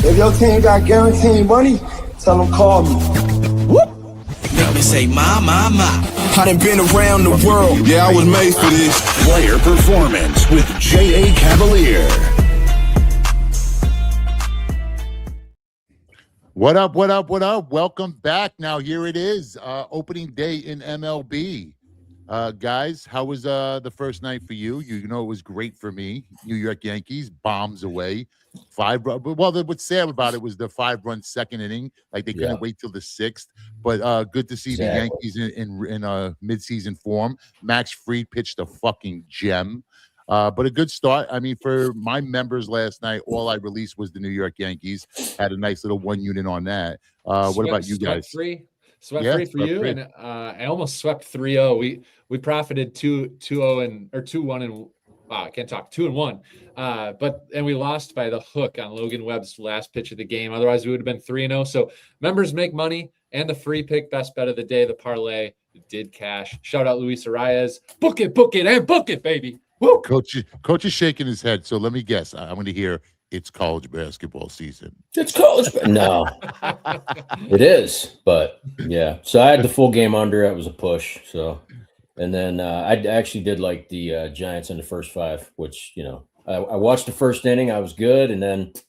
If your team got guaranteed money, tell them call me. Whoop. Make me say, my. I done been around the world. Yeah, I was made for this. Player Performance with J.A. Cavalier. What up? Welcome back. Now, here it is, opening day in MLB. Guys, how was the first night for you? You know, it was great for me. New York Yankees, bombs away. Well, what's sad about it was the 5-run second inning. Like, they couldn't wait till the 6th. But good to see the Yankees in mid-season form. Max Fried pitched a fucking gem. But a good start. I mean, for my members last night, all I released was the New York Yankees. Had a nice little 1 unit on that. What about you guys? Swept free for you, and I almost swept 3-0. We profited 2-0 or 2-1 and I can't talk 2-1. And we lost by the hook on Logan Webb's last pitch of the game. Otherwise, we would have been 3-0. So members make money, and the free pick best bet of the day, the parlay, did cash. Shout out Luis Arias. Book it, and book it, baby. Woo! Coach is shaking his head. So let me guess. I'm going to hear it's college basketball season. It's college. No, it is. But yeah, so I had the full game under. It was a push. So, and then I actually did like the Giants in the first 5, which, you know, I watched the first inning. I was good. And then it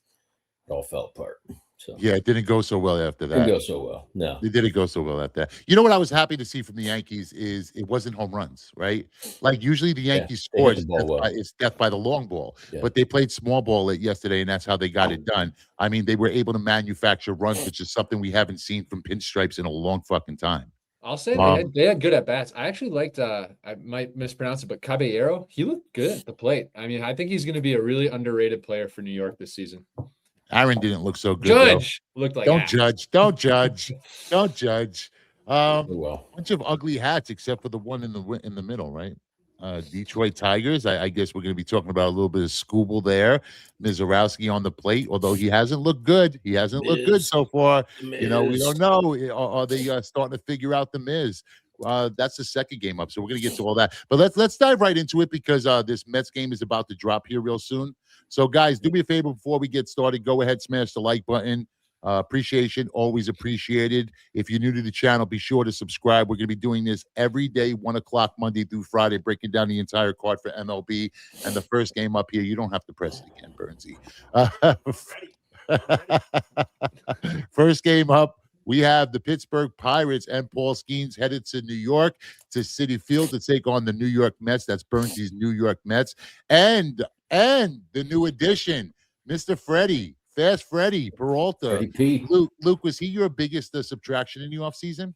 all fell apart. So yeah, it didn't go so well after that. Didn't go so well. No, it didn't go so well after that. You know what I was happy to see from the Yankees is it wasn't home runs, right? Like, usually the Yankees score it's death by the long ball, but they played small ball yesterday, and that's how they got it done. I mean, they were able to manufacture runs, which is something we haven't seen from pinstripes in a long fucking time. I'll say they had good at bats. I actually liked, I might mispronounce it, but Caballero, he looked good at the plate. I mean, I think he's going to be a really underrated player for New York this season. Aaron didn't look so good. Judge looked like Don't judge. Don't judge. Bunch of ugly hats, except for the one in the middle, right? Detroit Tigers. I guess we're going to be talking about a little bit of Scooble there. Mizorowski on the plate, although he hasn't looked good. He hasn't looked good so far. You know, we don't know. Are they starting to figure out the Miz? That's the second game up, so we're going to get to all that. But let's dive right into it, because this Mets game is about to drop here real soon. So, guys, do me a favor before we get started. Go ahead, smash the like button. Appreciation, always appreciated. If you're new to the channel, be sure to subscribe. We're going to be doing this every day, 1 o'clock, Monday through Friday, breaking down the entire card for MLB. And the first game up here, you don't have to press it again, Bernsey. First game up, we have the Pittsburgh Pirates and Paul Skeens headed to New York, to Citi Field, to take on the New York Mets. That's Bernsy's New York Mets. And the new addition, Mr. Freddie, Fast Freddie Peralta. Luke, was he your biggest subtraction in the offseason?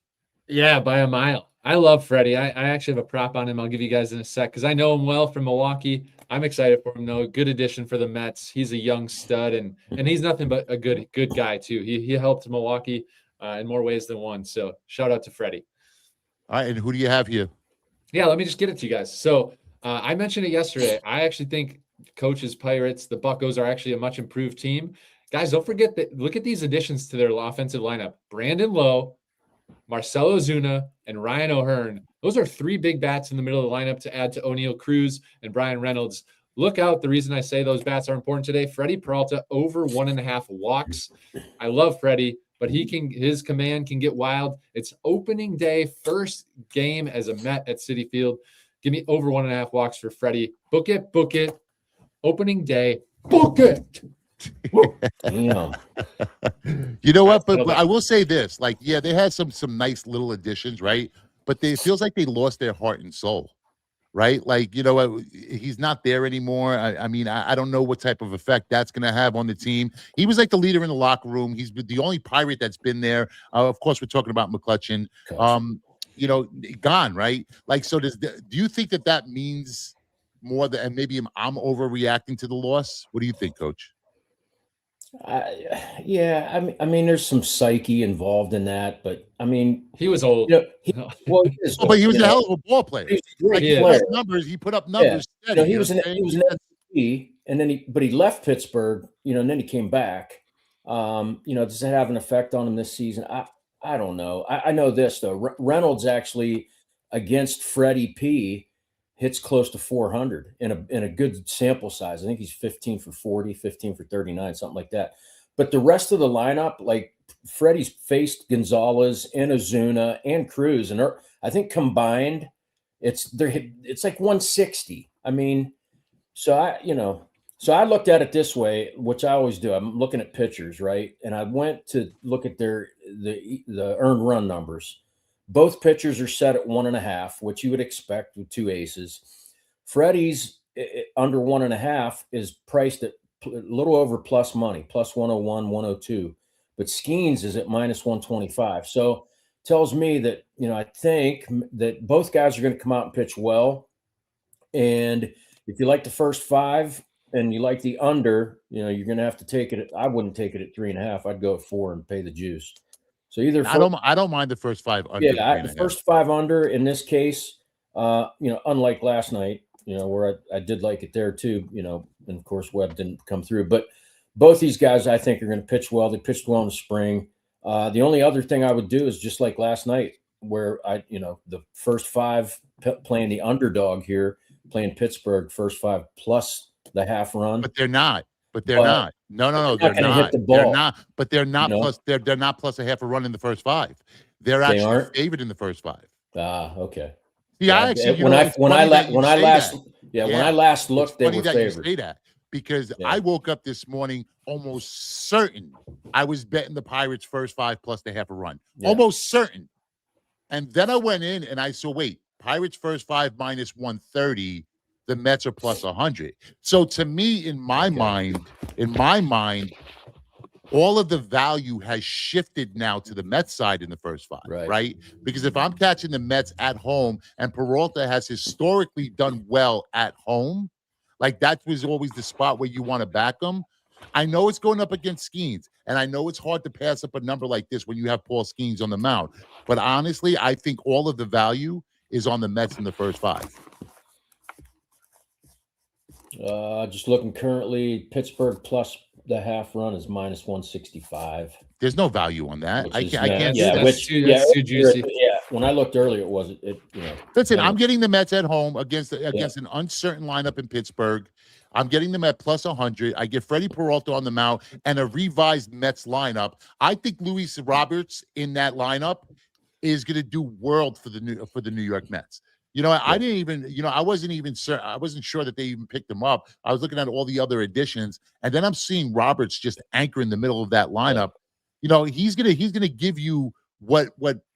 Yeah, by a mile. I love Freddie. I actually have a prop on him. I'll give you guys in a sec, because I know him well from Milwaukee. I'm excited for him, though. Good addition for the Mets. He's a young stud, and he's nothing but a good guy, too. He helped Milwaukee in more ways than one. So shout out to Freddie. All right, and who do you have here? Yeah, let me just get it to you guys. So I mentioned it yesterday. I actually think Coach's Pirates, the Buccos, are actually a much improved team. Guys, don't forget that. Look at these additions to their offensive lineup: Brandon Lowe, Marcell Ozuna, and Ryan O'Hearn. Those are 3 big bats in the middle of the lineup to add to O'Neal Cruz and Brian Reynolds. Look out. The reason I say those bats are important today: Freddie Peralta over 1.5 walks. I love Freddie, but his command can get wild. It's opening day, first game as a Met at Citi Field. Give me over 1.5 walks for Freddie. Book it. Opening day, book it. Damn. You know what? But I will say this: like, yeah, they had some nice little additions, right? But it feels like they lost their heart and soul, right? Like, you know, he's not there anymore. I mean, I don't know what type of effect that's going to have on the team. He was like the leader in the locker room. He's the only Pirate that's been there. Of course, we're talking about McCutchen. You know, gone, right? Like, so do you think that means more than, and maybe I'm overreacting to the loss? What do you think, Coach? Yeah, I mean, there's some psyche involved in that, but I mean, he was old. You know, but he was a hell of a ball player. He put up numbers. Yeah. You know, he was an MVP, and then he left Pittsburgh. You know, and then he came back. You know, does that have an effect on him this season? I don't know. I know this though. Reynolds actually against Freddie P hits close to 400 in a good sample size. I think he's 15 for 40, 15 for 39, something like that. But the rest of the lineup, like Freddie's faced Gonzalez and Ozuna and Cruz, and I think combined, it's like 160. I mean, so I looked at it this way, which I always do. I'm looking at pitchers, right? And I went to look at the earned run numbers. Both pitchers are set at 1.5, which you would expect with two aces. Freddie's under 1.5 is priced at a little over plus money, plus 101, 102. But Skeens is at minus 125. So tells me that, I think that both guys are going to come out and pitch well. And if you like the first 5 and you like the under, you're going to have to take it. I wouldn't take it at 3.5. I'd go at 4 and pay the juice. So either I don't mind the first 5 under. Yeah, the first 5 under in this case. Unlike last night, where I did like it there too. And of course Webb didn't come through. But both these guys, I think, are going to pitch well. They pitched well in the spring. The only other thing I would do is just like last night, where the first 5 playing the underdog here, playing Pittsburgh, first 5 plus the half run. But they're not. No, they're not. Hit the ball. They're not. But they're not plus. They're not plus a half a run in the first 5. They're actually favored in the first 5. Okay. Yeah, actually, when I last looked, they were that favored. You say that because I woke up this morning almost certain I was betting the Pirates first 5 plus the half a run. Yeah. Almost certain. And then I went in and I saw, wait, Pirates first 5 minus 130. The Mets are plus 100. So to me, in my mind, all of the value has shifted now to the Mets side in the first 5, right? Because if I'm catching the Mets at home and Peralta has historically done well at home, like that was always the spot where you want to back them. I know it's going up against Skeens, and I know it's hard to pass up a number like this when you have Paul Skeens on the mound. But honestly, I think all of the value is on the Mets in the first 5. Just looking currently, Pittsburgh plus the half run is minus 165. There's no value on that. I can't. That's too juicy. Yeah, when I looked earlier, it wasn't. Listen, I'm getting the Mets at home against an uncertain lineup in Pittsburgh. I'm getting them at plus 100. I get Freddie Peralta on the mound and a revised Mets lineup. I think Luis Roberts in that lineup is going to do world for the New York Mets. I didn't even, I wasn't sure that they even picked him up. I was looking at all the other additions, and then I'm seeing Roberts just anchor in the middle of that lineup. He's gonna give you what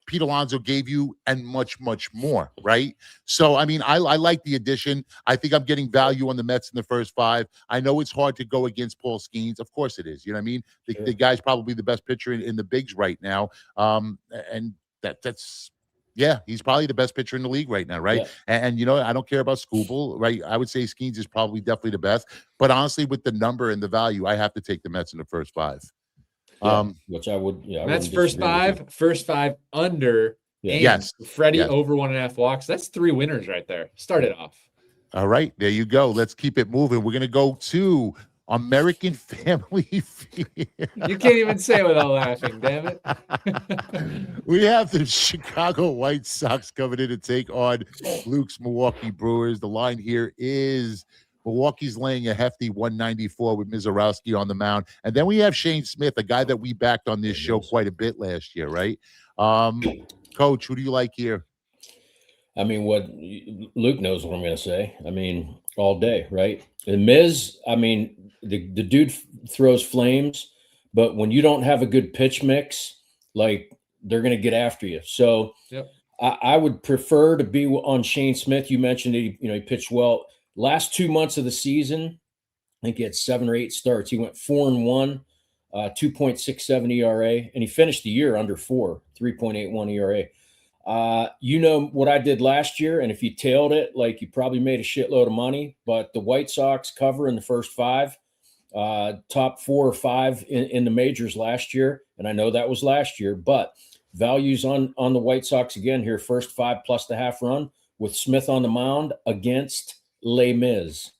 Pete Alonso gave you and much, much more, right? So, I mean, I like the addition. I think I'm getting value on the Mets in the first 5. I know it's hard to go against Paul Skeens. Of course it is. You know what I mean? The guy's probably the best pitcher in the bigs right now. And that's yeah, he's probably the best pitcher in the league right now, right? Yeah. And I don't care about Skubal, right? I would say Skeens is probably definitely the best. But honestly, with the number and the value, I have to take the Mets in the first 5. Which I would, Mets first 5 under. Yeah. Yes. Freddie over 1.5 walks. That's 3 winners right there. Start it off. All right, there you go. Let's keep it moving. We're gonna go to American Family Feud. You can't even say it without laughing, damn it. We have the Chicago White Sox coming in to take on Luke's Milwaukee Brewers. The line here is Milwaukee's laying a hefty 194 with Mizorowski on the mound. And then we have Shane Smith, a guy that we backed on this show quite a bit last year, right? Coach, who do you like here? I mean, what Luke knows what I'm going to say. I mean, all day, right? And Miz, I mean, the dude throws flames, but when you don't have a good pitch mix, like they're going to get after you. So I would prefer to be on Shane Smith. You mentioned he pitched well. Last 2 months of the season, I think he had 7 or 8 starts. He went 4-1, 2.67 ERA, and he finished the year under 4, 3.81 ERA. What I did last year, and if you tailed it, like you probably made a shitload of money, but the White Sox cover in the first 5, top 4 or 5 in the majors last year. And I know that was last year, but values on the White Sox again here, first 5 plus the half run with Smith on the mound against Les Mis.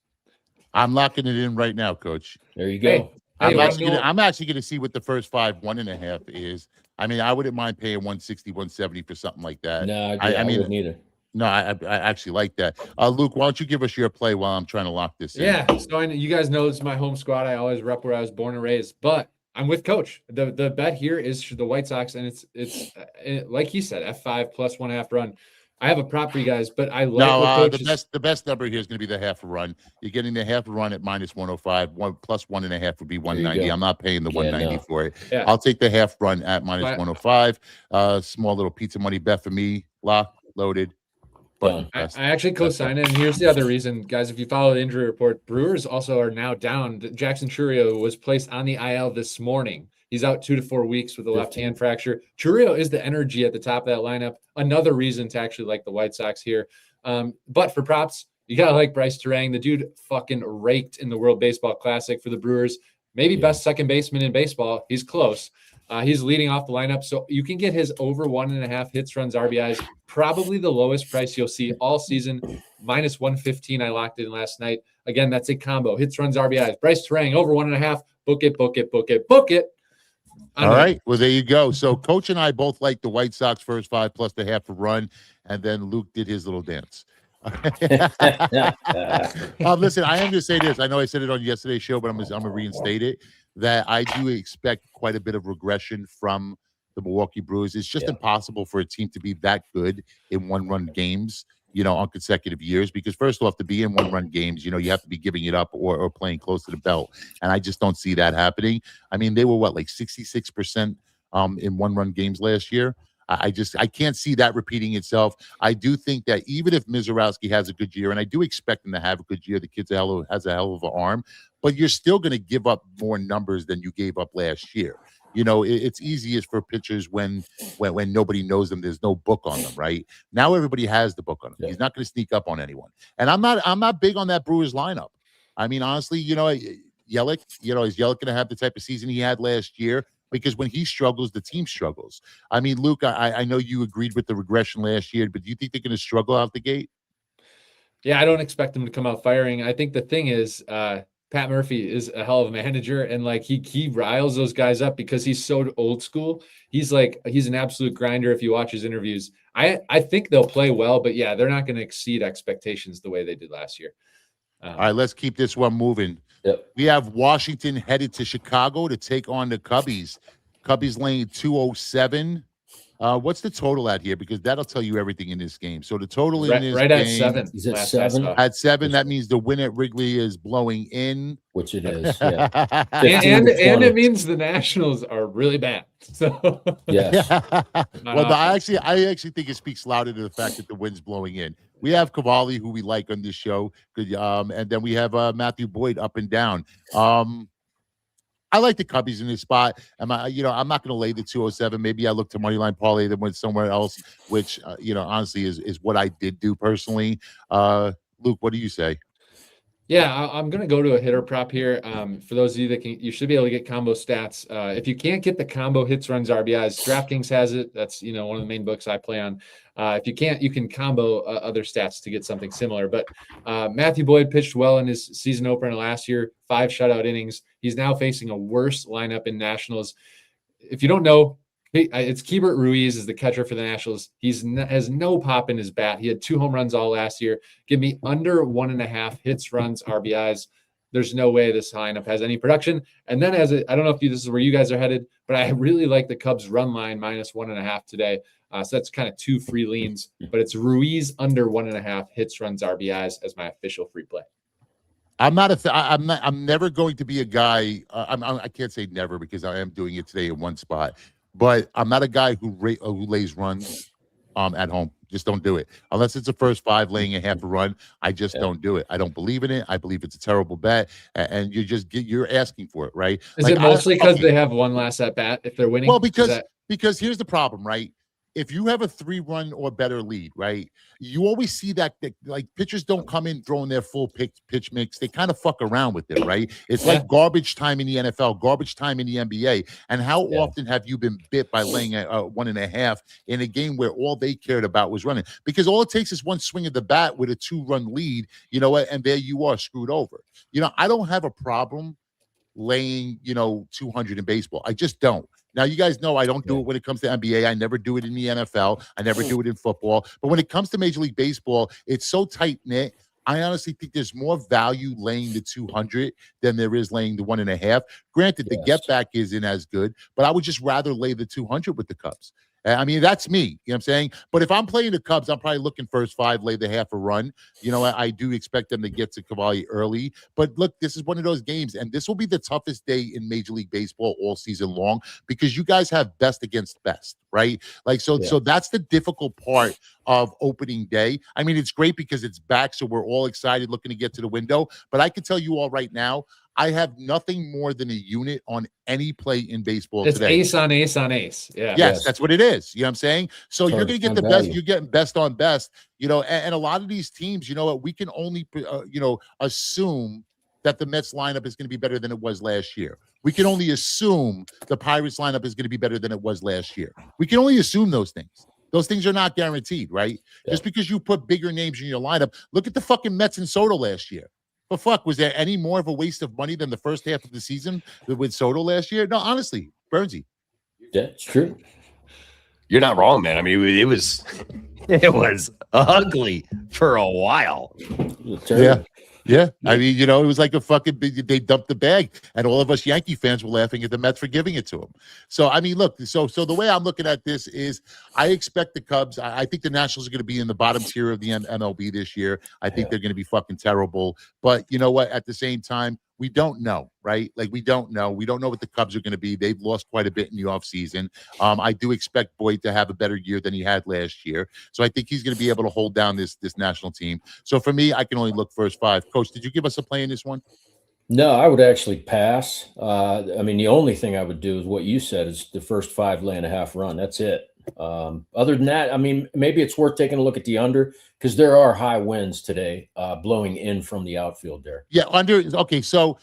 I'm locking it in right now, Coach. There you go. I'm actually going to see what the first 5, 1.5 is. I mean, I wouldn't mind paying 160, 170 for something like that. No, I mean, wouldn't either. No, I actually like that. Luke, why don't you give us your play while I'm trying to lock this in? Yeah, so you guys know this is my home squad. I always rep where I was born and raised. But I'm with Coach. The bet here is the White Sox, and it's like he said, F5 plus 1.5 run. I have a prop for you guys, but I like what Coach the best number here is going to be the half a run. You're getting the half a run at minus 105. One plus 1.5 would be 190. I'm not paying the 190 for it. Yeah. I'll take the half run at minus 105. Small little pizza money bet for me. Locked, loaded. I actually co-sign it, and here's the other reason, guys. If you follow the injury report, Brewers also are now down. Jackson Chourio was placed on the IL this morning. He's out 2 to 4 weeks with a left hand fracture. Chourio is the energy at the top of that lineup. Another reason to actually like the White Sox here. But for props, you gotta like Bryce Terang. The dude fucking raked in the World Baseball Classic for the Brewers. Maybe best second baseman in baseball. He's close. He's leading off the lineup, so you can get his over 1.5 hits, runs, RBIs. Probably the lowest price you'll see all season, minus 115. I locked in last night. Again, that's a combo: hits, runs, RBIs. Bryce Terang over 1.5. Book it, book it, book it, book it. All right. Well, there you go. So Coach and I both like the White Sox first 5 plus the half a run, and then Luke did his little dance. Listen, I am going to say this. I know I said it on yesterday's show, but I'm going to reinstate it, that I do expect quite a bit of regression from the Milwaukee Brewers. It's just impossible for a team to be that good in one-run games, on consecutive years, because first off, to be in one-run games, you have to be giving it up or playing close to the belt. And I just don't see that happening. I mean, they were like 66% in one-run games last year. I can't see that repeating itself. I do think that even if Mizorowski has a good year, and I do expect him to have a good year, the kid's has a hell of an arm, but you're still going to give up more numbers than you gave up last year. It's easiest for pitchers when nobody knows them. There's no book on them, right? Now everybody has the book on him. Yeah. He's not going to sneak up on anyone. And I'm not big on that Brewers lineup. I mean, honestly, Yelich, is Yelich going to have the type of season he had last year? Because when he struggles, the team struggles. I mean, Luke, I know you agreed with the regression last year, but do you think they're going to struggle out the gate? Yeah, I don't expect them to come out firing. I think the thing is, Pat Murphy is a hell of a manager, and like he riles those guys up because he's so old school. He's an absolute grinder. If you watch his interviews, I think they'll play well, but yeah, they're not going to exceed expectations the way they did last year. All right, let's keep this one moving. Yep. We have Washington headed to Chicago to take on the Cubbies. Cubbies laying 207. What's the total at here? Because that'll tell you everything in this game. So the total in this right game, at 7. Is it 7? At 7, that means the win at Wrigley is blowing in. Which it is, yeah. and it means the Nationals are really bad. So yes. Well, I actually think it speaks louder to the fact that the wind's blowing in. We have Cavalier, who we like on this show, and then we have Matthew Boyd up and down. I like the Cubbies in this spot. I'm not going to lay the 207. Maybe I look to moneyline parlay that went somewhere else, which honestly is what I did do personally. Luke, what do you say? Yeah, I'm going to go to a hitter prop here. For those of you that you should be able to get combo stats. If you can't get the combo hits, runs, RBIs, DraftKings has it. That's one of the main books I play on. If you can't, you can combo other stats to get something similar. But Matthew Boyd pitched well in his season opener last year, 5 shutout innings. He's now facing a worse lineup in Nationals. If you don't know, it's Keibert Ruiz is the catcher for the Nationals. Has no pop in his bat. He had 2 home runs all last year. Give me under 1.5 hits, runs, RBIs. There's no way this lineup has any production. And then I don't know if this is where you guys are headed, but I really like the Cubs run line minus 1.5 today. So that's kind of 2 free leans, but it's Ruiz under 1.5 hits, runs, RBIs as my official free play. I'm never going to be a guy. I can't say never because I am doing it today in one spot. But I'm not a guy who lays runs at home. Just don't do it. Unless it's a first 5 laying a half a run, I just don't do it. I don't believe in it. I believe it's a terrible bet. And you're asking for it, right? Is it mostly because they have one last at bat if they're winning? Well, because here's the problem, right? If you have a 3-run or better lead, right, you always see that like pitchers don't come in throwing their full pitch mix. They kind of fuck around with it, right? It's like garbage time in the NFL, garbage time in the NBA. And how often have you been bit by laying a 1.5 in a game where all they cared about was running? Because all it takes is one swing of the bat with a 2-run lead, and there you are screwed over. I don't have a problem laying, 200 in baseball. I just don't. Now, you guys know I don't do it when it comes to NBA. I never do it in the NFL. I never do it in football. But when it comes to Major League Baseball, it's so tight-knit. I honestly think there's more value laying the 200 than there is laying the 1.5. Granted, the get back isn't as good, but I would just rather lay the 200 with the Cubs. I mean, that's me. You know what I'm saying? But if I'm playing the Cubs, I'm probably looking first 5, lay the half a run. You know, I do expect them to get to Cavalier early. But look, this is one of those games, and this will be the toughest day in Major League Baseball all season long because you guys have best against best, right? Like, so that's the difficult part of opening day. I mean, it's great because it's back, so we're all excited looking to get to the window. But I can tell you all right now, I have nothing more than a unit on any play in baseball it's today. Ace on ace on ace. Yeah. Yes, that's what it is. You know what I'm saying? So you're going to get the best. Value. You're getting best on best, you know, and a lot of these teams, you know what, we can only, assume that the Mets lineup is going to be better than it was last year. We can only assume the Pirates lineup is going to be better than it was last year. We can only assume those things. Those things are not guaranteed, right? Yeah. Just because you put bigger names in your lineup. Look at the fucking Mets and Soto last year. But fuck, was there any more of a waste of money than the first half of the season with Soto last year? No, honestly, Bernsey. Yeah, it's true. You're not wrong, man. I mean, it was ugly for a while. Yeah. I mean, you know, it was like a fucking they dumped the bag, and all of us Yankee fans were laughing at the Mets for giving it to them. So, I mean, look, so the way I'm looking at this is I expect the Cubs. I think the Nationals are going to be in the bottom tier of the MLB this year. I think they're going to be fucking terrible. But you know what? At the same time, we don't know, right? Like, we don't know. We don't know what the Cubs are going to be. They've lost quite a bit in the offseason. I do expect Boyd to have a better year than he had last year. So I think he's going to be able to hold down this national team. So for me, I can only look first 5. Coach, did you give us a play in this one? No, I would actually pass. I mean, the only thing I would do is what you said is the first 5 lay-and-a-half run. That's it. Other than that, I mean, maybe it's worth taking a look at the under because there are high winds today blowing in from the outfield there. Yeah, under. Okay, so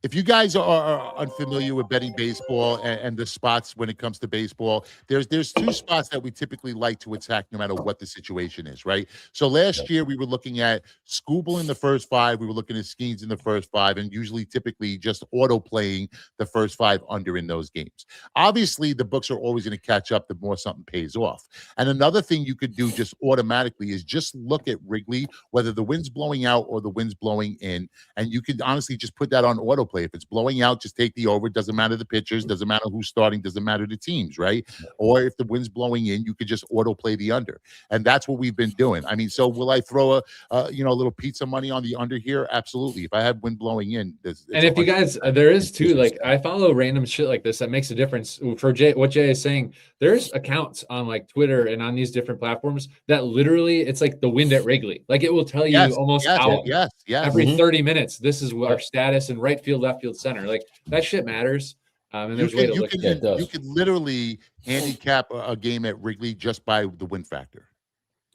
if you guys are unfamiliar with betting baseball and the spots when it comes to baseball, there's 2 spots that we typically like to attack no matter what the situation is, right? So last year we were looking at Scooble in the first 5, we were looking at Skeens in the first 5, and usually typically just auto playing the first 5 under in those games. Obviously, the books are always going to catch up the more something pays off. And another thing you could do just automatically is just look at Wrigley, whether the wind's blowing out or the wind's blowing in, and you could honestly just put that on auto play. If it's blowing out, just take the over. Doesn't matter the pitchers, doesn't matter who's starting, doesn't matter the teams, right? Or if the wind's blowing in, you could just auto play the under, and that's what we've been doing. I mean, so will I throw a little pizza money on the under here? Absolutely. If I have wind blowing in, and if you guys, there is too, like I follow random shit like this that makes a difference. For what Jay is saying, there's accounts on like Twitter and on these different platforms that literally it's like the wind at Wrigley. Like it will tell you almost every 30 minutes. This is our status in right field, left field, center. Like that shit matters. And there's a way to look at it. You could literally handicap a game at Wrigley just by the win factor.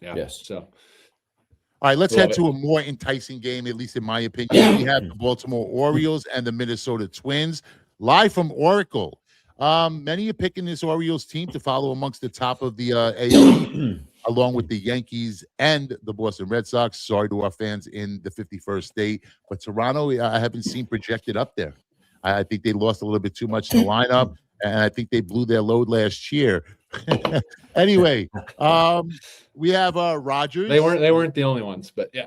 Yeah. Yes. So, all right, let's head to a more enticing game, at least in my opinion. We have the Baltimore Orioles and the Minnesota Twins live from Oracle. Many are picking this Orioles team to follow amongst the top of the AL, along with the Yankees and the Boston Red Sox. Sorry to our fans in the 51st state, but Toronto, I haven't seen projected up there. I think they lost a little bit too much in the lineup, and I think they blew their load last year. Anyway, we have Rogers. They weren't the only ones, but yeah.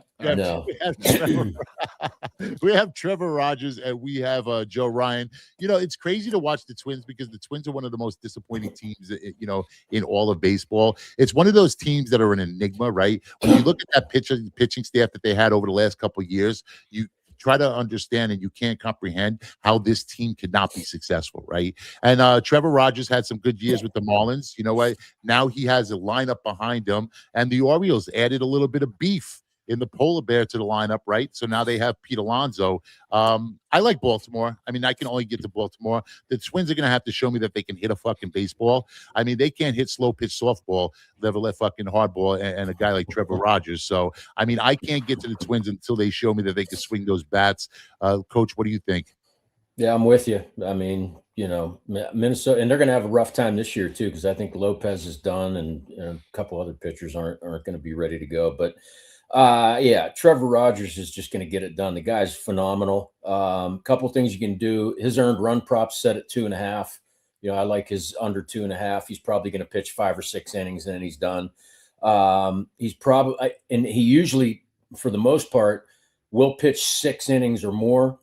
We have Trevor Rogers and we have Joe Ryan. You know, it's crazy to watch the Twins because the Twins are one of the most disappointing teams, you know, in all of baseball. It's one of those teams that are an enigma, right? When you look at that pitching staff that they had over the last couple of years, you try to understand and you can't comprehend how this team could not be successful, right? And Trevor Rogers had some good years with the Marlins. You know what? Now he has a lineup behind him, and the Orioles added a little bit of beef in the polar bear to the lineup, right? So now they have Pete Alonso. I like Baltimore. I mean, I can only get to Baltimore. The Twins are going to have to show me that they can hit a fucking baseball. I mean, they can't hit slow pitch softball, level that fucking hardball, and a guy like Trevor Rogers. So, I mean, I can't get to the Twins until they show me that they can swing those bats. Coach, what do you think? Yeah, I'm with you. I mean, you know, Minnesota, and they're going to have a rough time this year too, because I think Lopez is done, and a couple other pitchers aren't going to be ready to go. But yeah, Trevor Rogers is just going to get it done. The guy's phenomenal. Couple things you can do. His earned run props set at 2.5. You know, I like his under 2.5. He's probably going to pitch 5 or 6 innings and then he's done. He's probably, and he usually for the most part, will pitch 6 innings or more.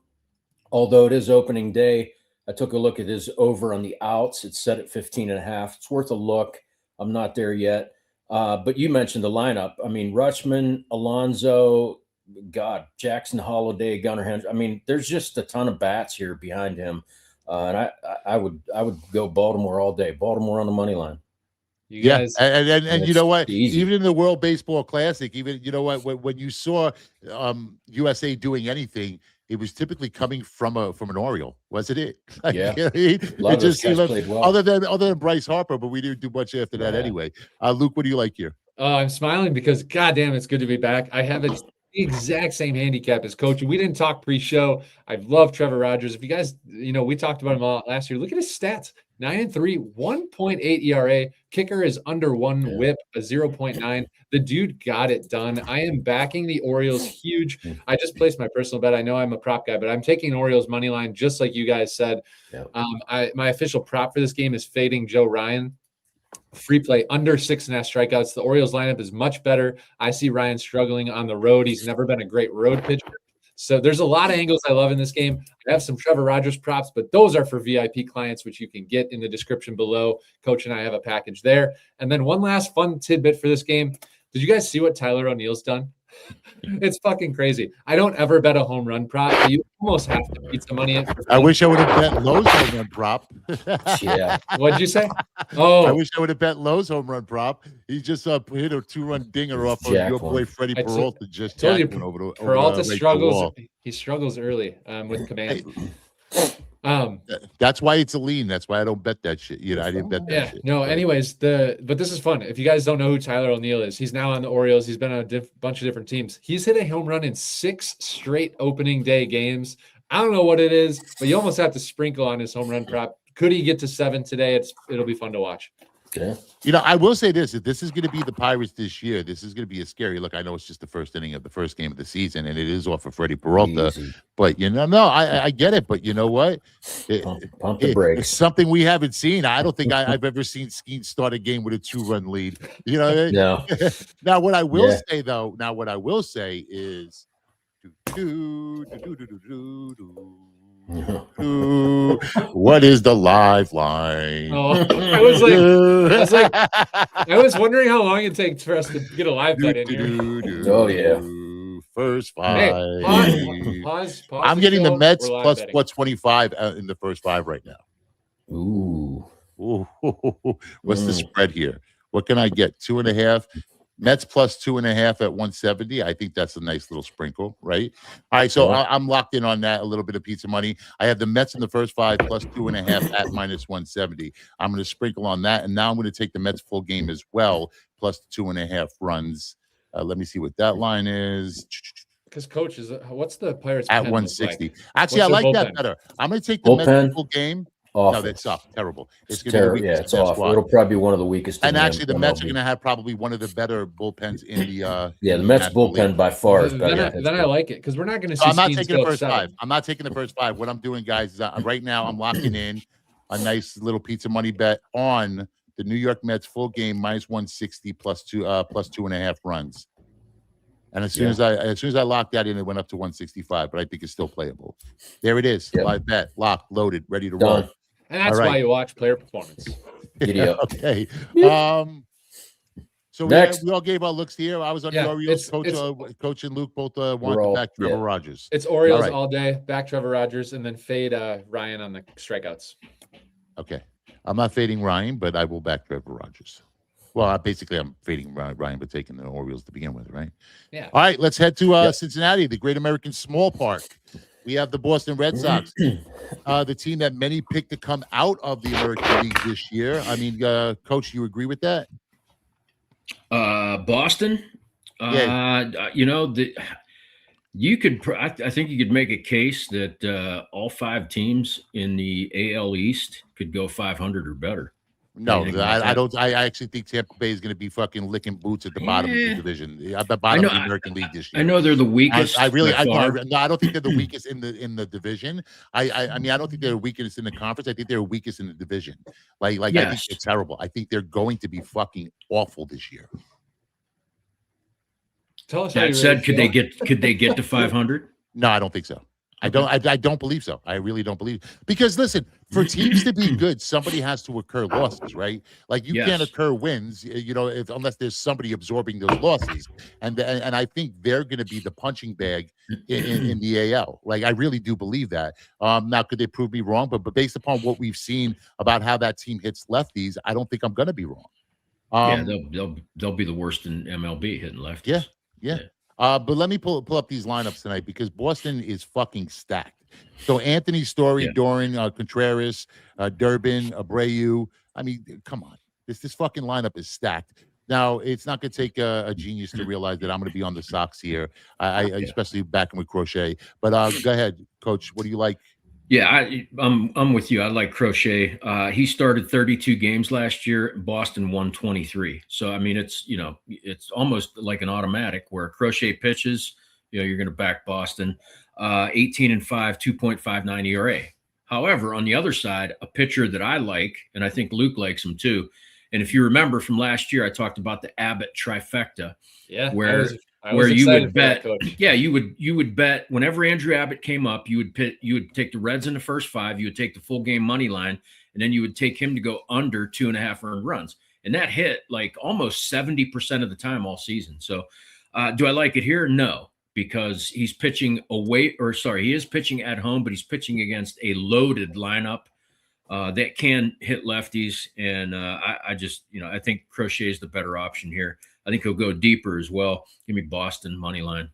Although it is opening day, I took a look at his over on the outs. It's set at 15.5. It's worth a look. I'm not there yet. But you mentioned the lineup. I mean, Rutschman, Alonso, Jackson Holiday, Gunnar Henderson. I mean, there's just a ton of bats here behind him. And I would go Baltimore all day. Baltimore on the money line. You guys, and you know what? easy. Even in the World Baseball Classic, even you know what? When you saw USA doing anything, it was typically coming from an Oriole, wasn't it? Like, Yeah. it lot of those just guys played well. other than Bryce Harper, but we didn't do much after that anyway. Luke, what do you like here? I'm smiling because goddamn, it's good to be back. I have the exact same handicap as Coach. We didn't talk pre-show. I love Trevor Rogers. If you guys, we talked about him all last year. Look at his stats: 9-3, 1.8 ERA. Kicker is under 1 WHIP, a 0.9. The dude got it done. I am backing the Orioles huge. I just placed my personal bet. I know I'm a prop guy, but I'm taking Orioles money line, just like you guys said. Yeah. My official prop for this game is fading Joe Ryan. Free play under 6.5 strikeouts. The Orioles lineup is much better. I see Ryan struggling on the road. He's never been a great road pitcher. So there's a lot of angles I love in this game. I have some Trevor Rogers props, but those are for VIP clients, which you can get in the description below. Coach and I have a package there. And then one last fun tidbit for this game. Did you guys see what Tyler O'Neill's done? It's fucking crazy. I don't ever bet a home run prop. But you almost have to beat some money in. I wish I would have bet Lowe's home run prop. Yeah. What'd you say? Oh, I wish I would have bet Lowe's home run prop. He just hit a 2-run dinger off of Jack your one. boy Freddie Peralta. Just told you, jacked one over the Peralta right to the struggles. wall. He struggles early with command. That's why it's a lean. That's why I don't bet that shit. I didn't bet that Yeah, shit. no. Anyways, but this is fun. If you guys don't know who Tyler O'Neill is, he's now on the Orioles. He's been on a bunch of different teams. He's hit a home run in 6 straight opening day games. I don't know what it is, but you almost have to sprinkle on his home run prop. Could he get to 7 today? It'll be fun to watch. Yeah. I will say this: if this is going to be the Pirates this year, this is going to be a scary look. I know it's just the first inning of the first game of the season, and it is off of Freddie Peralta. Easy. But I get it. But you know what? Pump the brakes. It's something we haven't seen. I don't think I've ever seen Skeens start a game with a 2-run lead. You know what I mean? No. Now, what I will Yeah. say though, is, what is the live line? Oh, I was wondering how long it takes for us to get a live bet in here. Oh, yeah. First Hey, five. pause I'm getting the show. Mets We're live plus betting. 125 in the first 5 right now. Ooh. Ooh, what's the spread here? What can I get? 2.5. Mets plus 2.5 at 170. I think that's a nice little sprinkle, right? All right, so I'm locked in on that. A little bit of pizza money. I have the Mets in the first 5 plus 2.5 at minus 170. I'm going to sprinkle on that, and now I'm going to take the Mets full game as well, plus 2.5 runs. Let me see what that line is. Because Coach what's the Pirates At pen look 160. like? Actually, What's I their like that bullpen? better. I'm going to take the Bullpen? Mets full game. Awful. No, that's tough. Terrible. It's going to be Terrible. the Yeah, weakest it's Mets awful. squad. It'll probably be one of the weakest. And in actually, the Mets are MLB. going to have probably one of the better bullpens in the the Mets National bullpen League. by far is better. Then I like it because we're not going to see. So I'm not Skeens taking go the first 7. 5. I'm not taking the first 5. What I'm doing, guys, is right now I'm locking in a nice little pizza money bet on the New York Mets full game minus 160 plus 2.5 runs. And as soon as I locked that in, it went up to 165, but I think it's still playable. There it is. Yep. Live bet, locked, loaded, ready to Done. roll. And that's All right. why you watch player performance. Giddy up. Okay. So Next. we all gave our looks here. I was on Yeah, the Orioles. it's- Coach and Luke both wanted to back Trevor Rogers. It's Orioles All right. all day. Back Trevor Rogers and then fade Ryan on the strikeouts. Okay. I'm not fading Ryan, but I will back Trevor Rogers. Well, basically, I'm fading Ryan, but taking the Orioles to begin with, right? Yeah. All right, let's head to Cincinnati, the Great American Small Park. We have the Boston Red Sox, the team that many picked to come out of the American League this year. I mean, Coach, you agree with that? Boston. Yeah. You could. I think you could make a case that all 5 teams in the AL East could go 500 or better. No, Anything like I that? don't. I actually think Tampa Bay is going to be fucking licking boots at the bottom of the division, at the bottom of the American League this year. I know they're the weakest. I by far. don't think they're the weakest in the division. I mean, I don't think they're weakest in the conference. I think they're weakest in the division. Like I think Yes. they're terrible. I think they're going to be fucking awful this year. Tell us how That you said, really could they get to 500? No, I don't think so. I don't believe so. I really don't believe, because listen, for teams to be good, somebody has to occur losses, right? Like you can't Yes. occur wins, unless there's somebody absorbing those losses. And I think they're going to be the punching bag in the AL. Like I really do believe that. Now could they prove me wrong? But based upon what we've seen about how that team hits lefties, I don't think I'm going to be wrong. Yeah, they'll be the worst in MLB hitting lefties. Yeah. But let me pull up these lineups tonight, because Boston is fucking stacked. So Anthony, Story, Doran, Contreras, Durbin, Abreu. I mean, come on. This fucking lineup is stacked. Now, it's not going to take a genius to realize that I'm going to be on the Sox here, especially backing with Crochet. But go ahead, Coach. What do you like? Yeah, I'm with you. I like Crochet. He started 32 games last year. Boston won 23. So I mean, it's almost like an automatic where Crochet pitches. You're going to back Boston. 18-5, 2.59 ERA. However, on the other side, a pitcher that I like, and I think Luke likes him too. And if you remember from last year, I talked about the Abbott trifecta. Yeah, where you would bet, you would bet whenever Andrew Abbott came up, you would take the Reds in the first 5, you would take the full game money line, and then you would take him to go under 2.5 earned runs, and that hit like almost 70% of the time all season. So, do I like it here? No, because he's pitching he is pitching at home, but he's pitching against a loaded lineup that can hit lefties, and I think Crochet is the better option here. I think he'll go deeper as well. Give me Boston money line.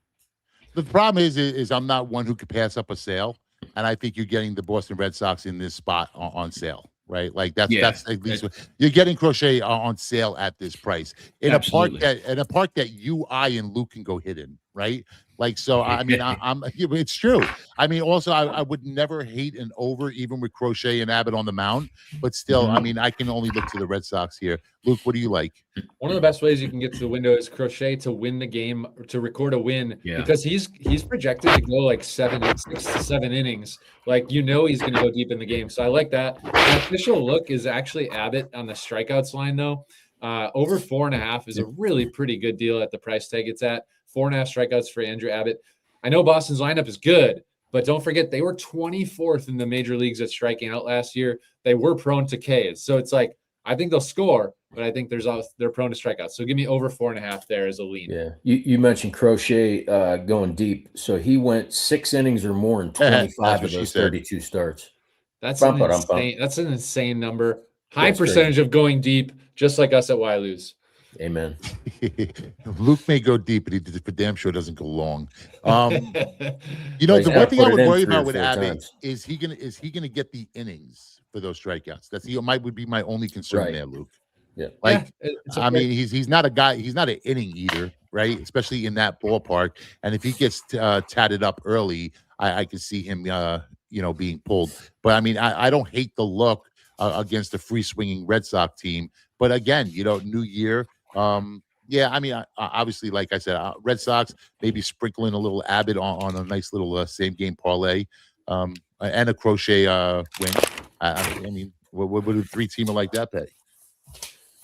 The problem is I'm not one who could pass up a sale, and I think you're getting the Boston Red Sox in this spot on sale, right? Like that's at least you're getting Crochet on sale at this price in Absolutely. a park that you, I, and Luke can go hit in, right? Like, so I mean, it's true. I mean, also I would never hate an over, even with Crochet and Abbott on the mound, but still, I mean, I can only look to the Red Sox here. Luke, what do you like? One of the best ways you can get to the window is Crochet to win the game, or to record a win, because he's projected to go like 6 to 7 innings. Like, he's going to go deep in the game. So I like that. The official look is actually Abbott on the strikeouts line, though. Over 4.5 is a really pretty good deal at the price tag it's at. 4.5 strikeouts for Andrew Abbott. I know Boston's lineup is good, but don't forget they were 24th in the major leagues at striking out last year. They were prone to Ks. So it's like, I think they'll score, but I think they're prone to strikeouts. So give me over 4.5 there as a lean. Yeah. You mentioned Crochet going deep. So he went 6 innings or more in 25 of those 32 starts. That's an insane number. High percentage of going deep, just like us at Why Lose. Amen. Luke may go deep, but he for damn sure doesn't go long. The one thing I would worry about with Abbott is he gonna get the innings for those strikeouts? Would be my only concern there, Luke. Yeah, I mean, he's not a guy. He's not an inning eater, right? Especially in that ballpark. And if he gets tatted up early, I can see him, being pulled. But I mean, I don't hate the look against a free swinging Red Sox team. But again, new year. I mean, obviously, like I said, Red Sox, maybe sprinkling a little Abbott on a nice little same game parlay, and a Crochet win. I mean, what would a 3-teamer like that pay?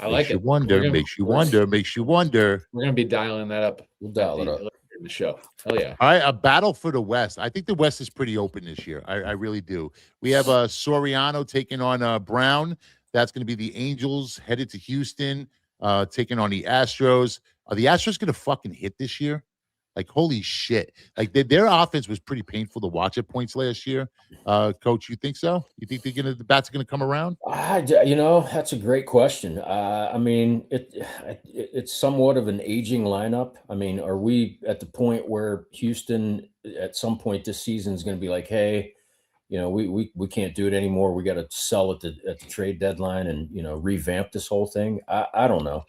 I like it. Makes you wonder. We're gonna be dialing that up. We'll dial it up in the show. Hell yeah! All right, a battle for the West. I think the West is pretty open this year. I really do. We have Soriano taking on Brown. That's going to be the Angels headed to Houston. Taking on the Astros. Are the Astros going to fucking hit this year? Like, holy shit. Like, their offense was pretty painful to watch at points last year. Coach, you think so? You think the bats are going to come around? That's a great question. I mean, it's somewhat of an aging lineup. I mean, are we at the point where Houston at some point this season is going to be like, hey, we can't do it anymore. We got to sell at the trade deadline and, revamp this whole thing. I don't know.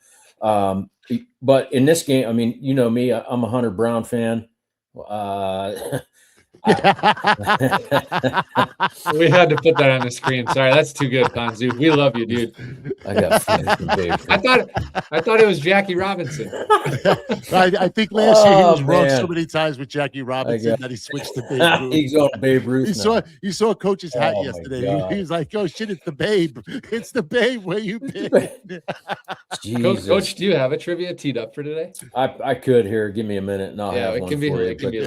But in this game, I mean, me, I'm a Hunter Brown fan. We had to put that on the screen. Sorry, that's too good, Ponzu. We love you, dude. I got Babe. I thought it was Jackie Robinson. I think last year he was wrong man. so many times with Jackie Robinson that he switched to Babe Ruth. He's on Babe Ruth. You saw Coach's hat Oh, my yesterday. God. He was like, "Oh shit, it's the Babe! It's the Babe! Where you been?" Coach, do you have a trivia teed up for today? I could here. Give me a minute, and I'll have it one can be. for you. It can be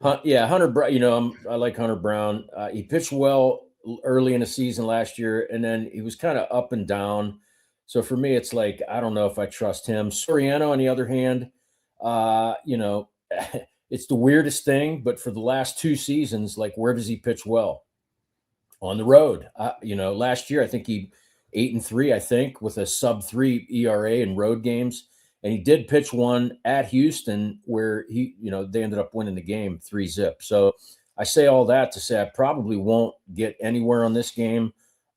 But, Hunter Brown. You know, I like Hunter Brown. He pitched well early in the season last year, and then he was kind of up and down. So for me, it's like I don't know if I trust him. Soriano, on the other hand, you know, it's the weirdest thing. But for the last 2 seasons, like where does he pitch well? On the road. You know, last year I think he 8-3, I think, with a sub-3 ERA in road games. And he did pitch one at Houston where they ended up winning the game 3-0. So I say all that to say I probably won't get anywhere on this game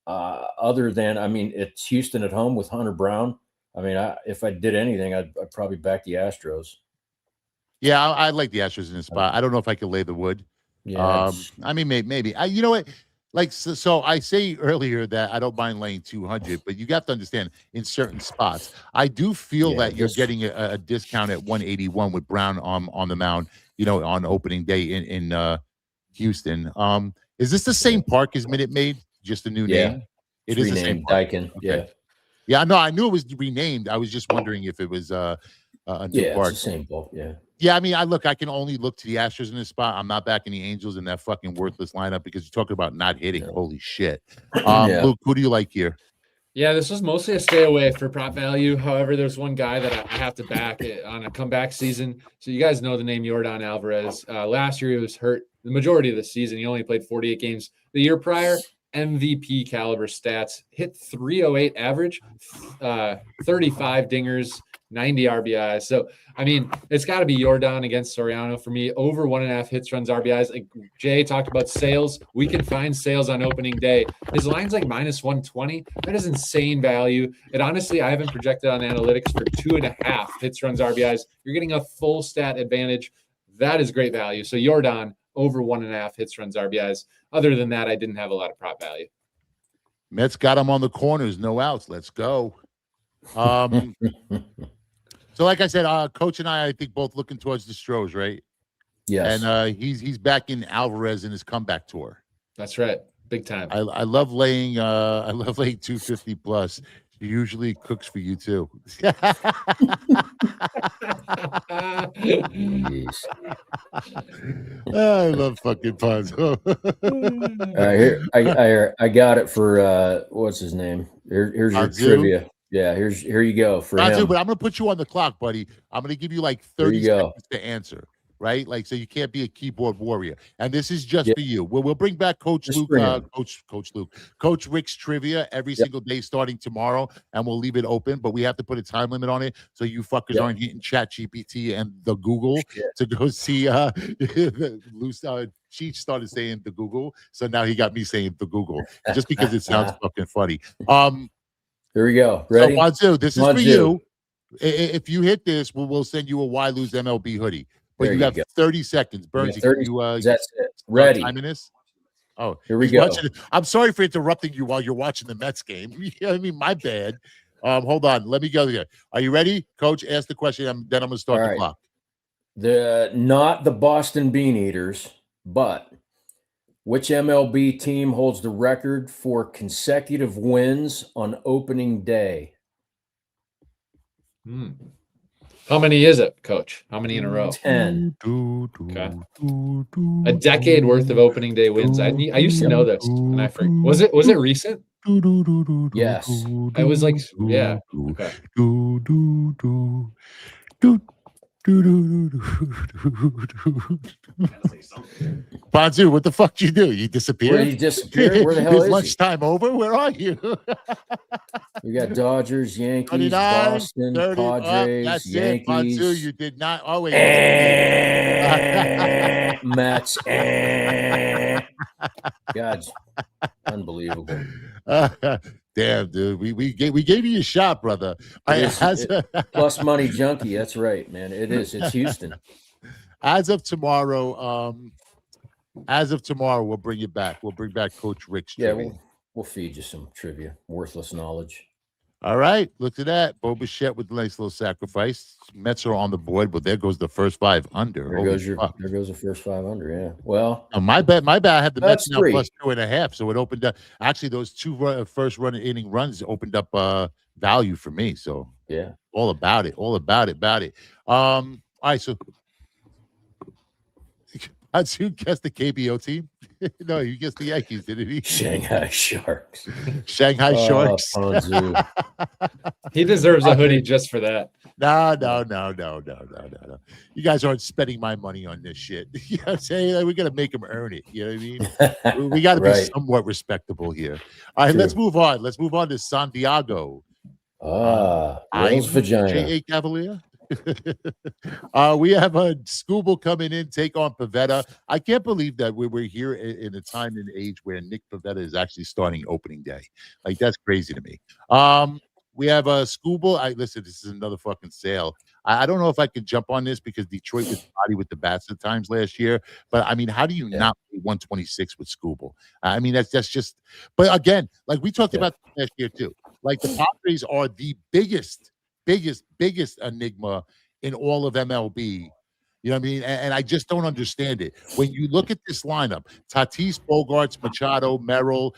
other than, I mean, it's Houston at home with Hunter Brown. I mean, if I did anything, I'd probably back the Astros. Yeah, I like the Astros in this spot. I don't know if I could lay the wood. Yeah, I mean, maybe. You know what? Like, so I say earlier that I don't mind laying 200, but you have to understand in certain spots, I do feel that you're getting a discount at 181 with Brown on the mound, you know, on opening day in Houston. Is this the same park as Minute Maid? Just a new name? It is the same park. Daikin. Okay. Yeah, no, I knew it was renamed. I was just wondering if it was a new park. It's the same ball. Yeah. Yeah, I mean, I can only look to the Astros in this spot. I'm not backing the Angels in that fucking worthless lineup because you're talking about not hitting. Holy shit. Luke, who do you like here? Yeah, this was mostly a stay away for prop value. However, there's one guy that I have to back it on a comeback season. So you guys know the name Yordan Alvarez. Last year he was hurt the majority of the season. He only played 48 games. The year prior, MVP caliber stats, hit 308 average, 35 dingers, 90 RBIs. So, I mean, it's got to be Yordan against Soriano for me. Over 1.5 hits, runs, RBIs. Like Jay talked about sales. We can find sales on opening day. His line's like -120. That is insane value. And honestly, I haven't projected on analytics for 2.5 hits, runs, RBIs. You're getting a full stat advantage. That is great value. So Yordan over 1.5 hits, runs, RBIs. Other than that, I didn't have a lot of prop value. Mets got him on the corners, no outs. Let's go. So, like I said, Coach and I think both looking towards the Astros, right? Yes. And he's back in Alvarez in his comeback tour. That's right, big time. I love laying 250 plus. He usually cooks for you too. I love fucking puns. Here I got it for what's his name? Here's your trivia. Yeah, here you go for him. But I'm gonna put you on the clock, buddy. I'm gonna give you like 30 seconds to answer. Right, like so you can't be a keyboard warrior, and this is just for you. We'll bring back Coach Luke, Coach Rick's trivia every single day starting tomorrow, and we'll leave it open. But we have to put a time limit on it so you fuckers aren't hitting ChatGPT and the Google to go see. Cheech started saying the Google, so now he got me saying the Google just because it sounds fucking funny. Here we go. Ready? So Wazoo, this is for you. If you hit this, we'll send you a Why Lose MLB hoodie. But you have 30 seconds. Burns, that's it. Ready. Time in this? Oh, here we go. I'm sorry for interrupting you while you're watching the Mets game. I mean, my bad. Hold on. Let me go here. Are you ready? Coach, ask the question. Then I'm going to start the clock. Not the Boston Bean Eaters, but which MLB team holds the record for consecutive wins on opening day? How many is it, Coach? How many in a row? 10. Okay. A decade worth of opening day wins. I used to know this, and I forgot. Was it recent? Yes. I was like, yeah. Okay. Bonzu, what the fuck did you do? You disappeared? Where he disappeared? Where the hell is lunchtime over? Where are you? We got Dodgers, Yankees, Boston, 30, Padres, that's Yankees. It, Bonzu, you did not always. Mets. God, unbelievable. Damn, dude. We gave you a shot, brother. Plus money junkie. That's right, man. It is. It's Houston. As of tomorrow, As of tomorrow, we'll bring it back. We'll bring back Coach Rick's Yeah, trivia. we'll feed you some trivia, worthless knowledge. All right, look at that. Bo Bichette with a nice little sacrifice. Mets are on the board, but there goes the first 5 under. There goes the first 5 under. Yeah. Well, my bad. I had the Mets now 3. plus 2.5, so it opened up. Actually, those 2 first inning runs opened up value for me. So yeah, all about it. All right, so how'd you guess the KBO team? No, you guessed the Yankees, didn't he? Shanghai Sharks. Shanghai Sharks. He deserves a hoodie just for that. No. You guys aren't spending my money on this shit. You know what I'm saying? Like, we got to make them earn it. You know what I mean? We got to be somewhat respectable here. All right, let's move on. Let's move on to Santiago. Will's vagina. J.A. Cavalier. We have a Scooble coming in, take on Pavetta. I can't believe that we're here in a time and age where Nick Pavetta is actually starting opening day. Like, that's crazy to me. We have a Scooble. Listen, this is another fucking sale. I don't know if I can jump on this because Detroit was body with the bats at times last year. But I mean, how do you not pay 126 with Scooble? I mean, that's just. But again, like we talked about last year too. Like the Padres are the biggest enigma in all of MLB. You know what I mean? And I just don't understand it. When you look at this lineup, Tatis, Bogarts, Machado, Merrill,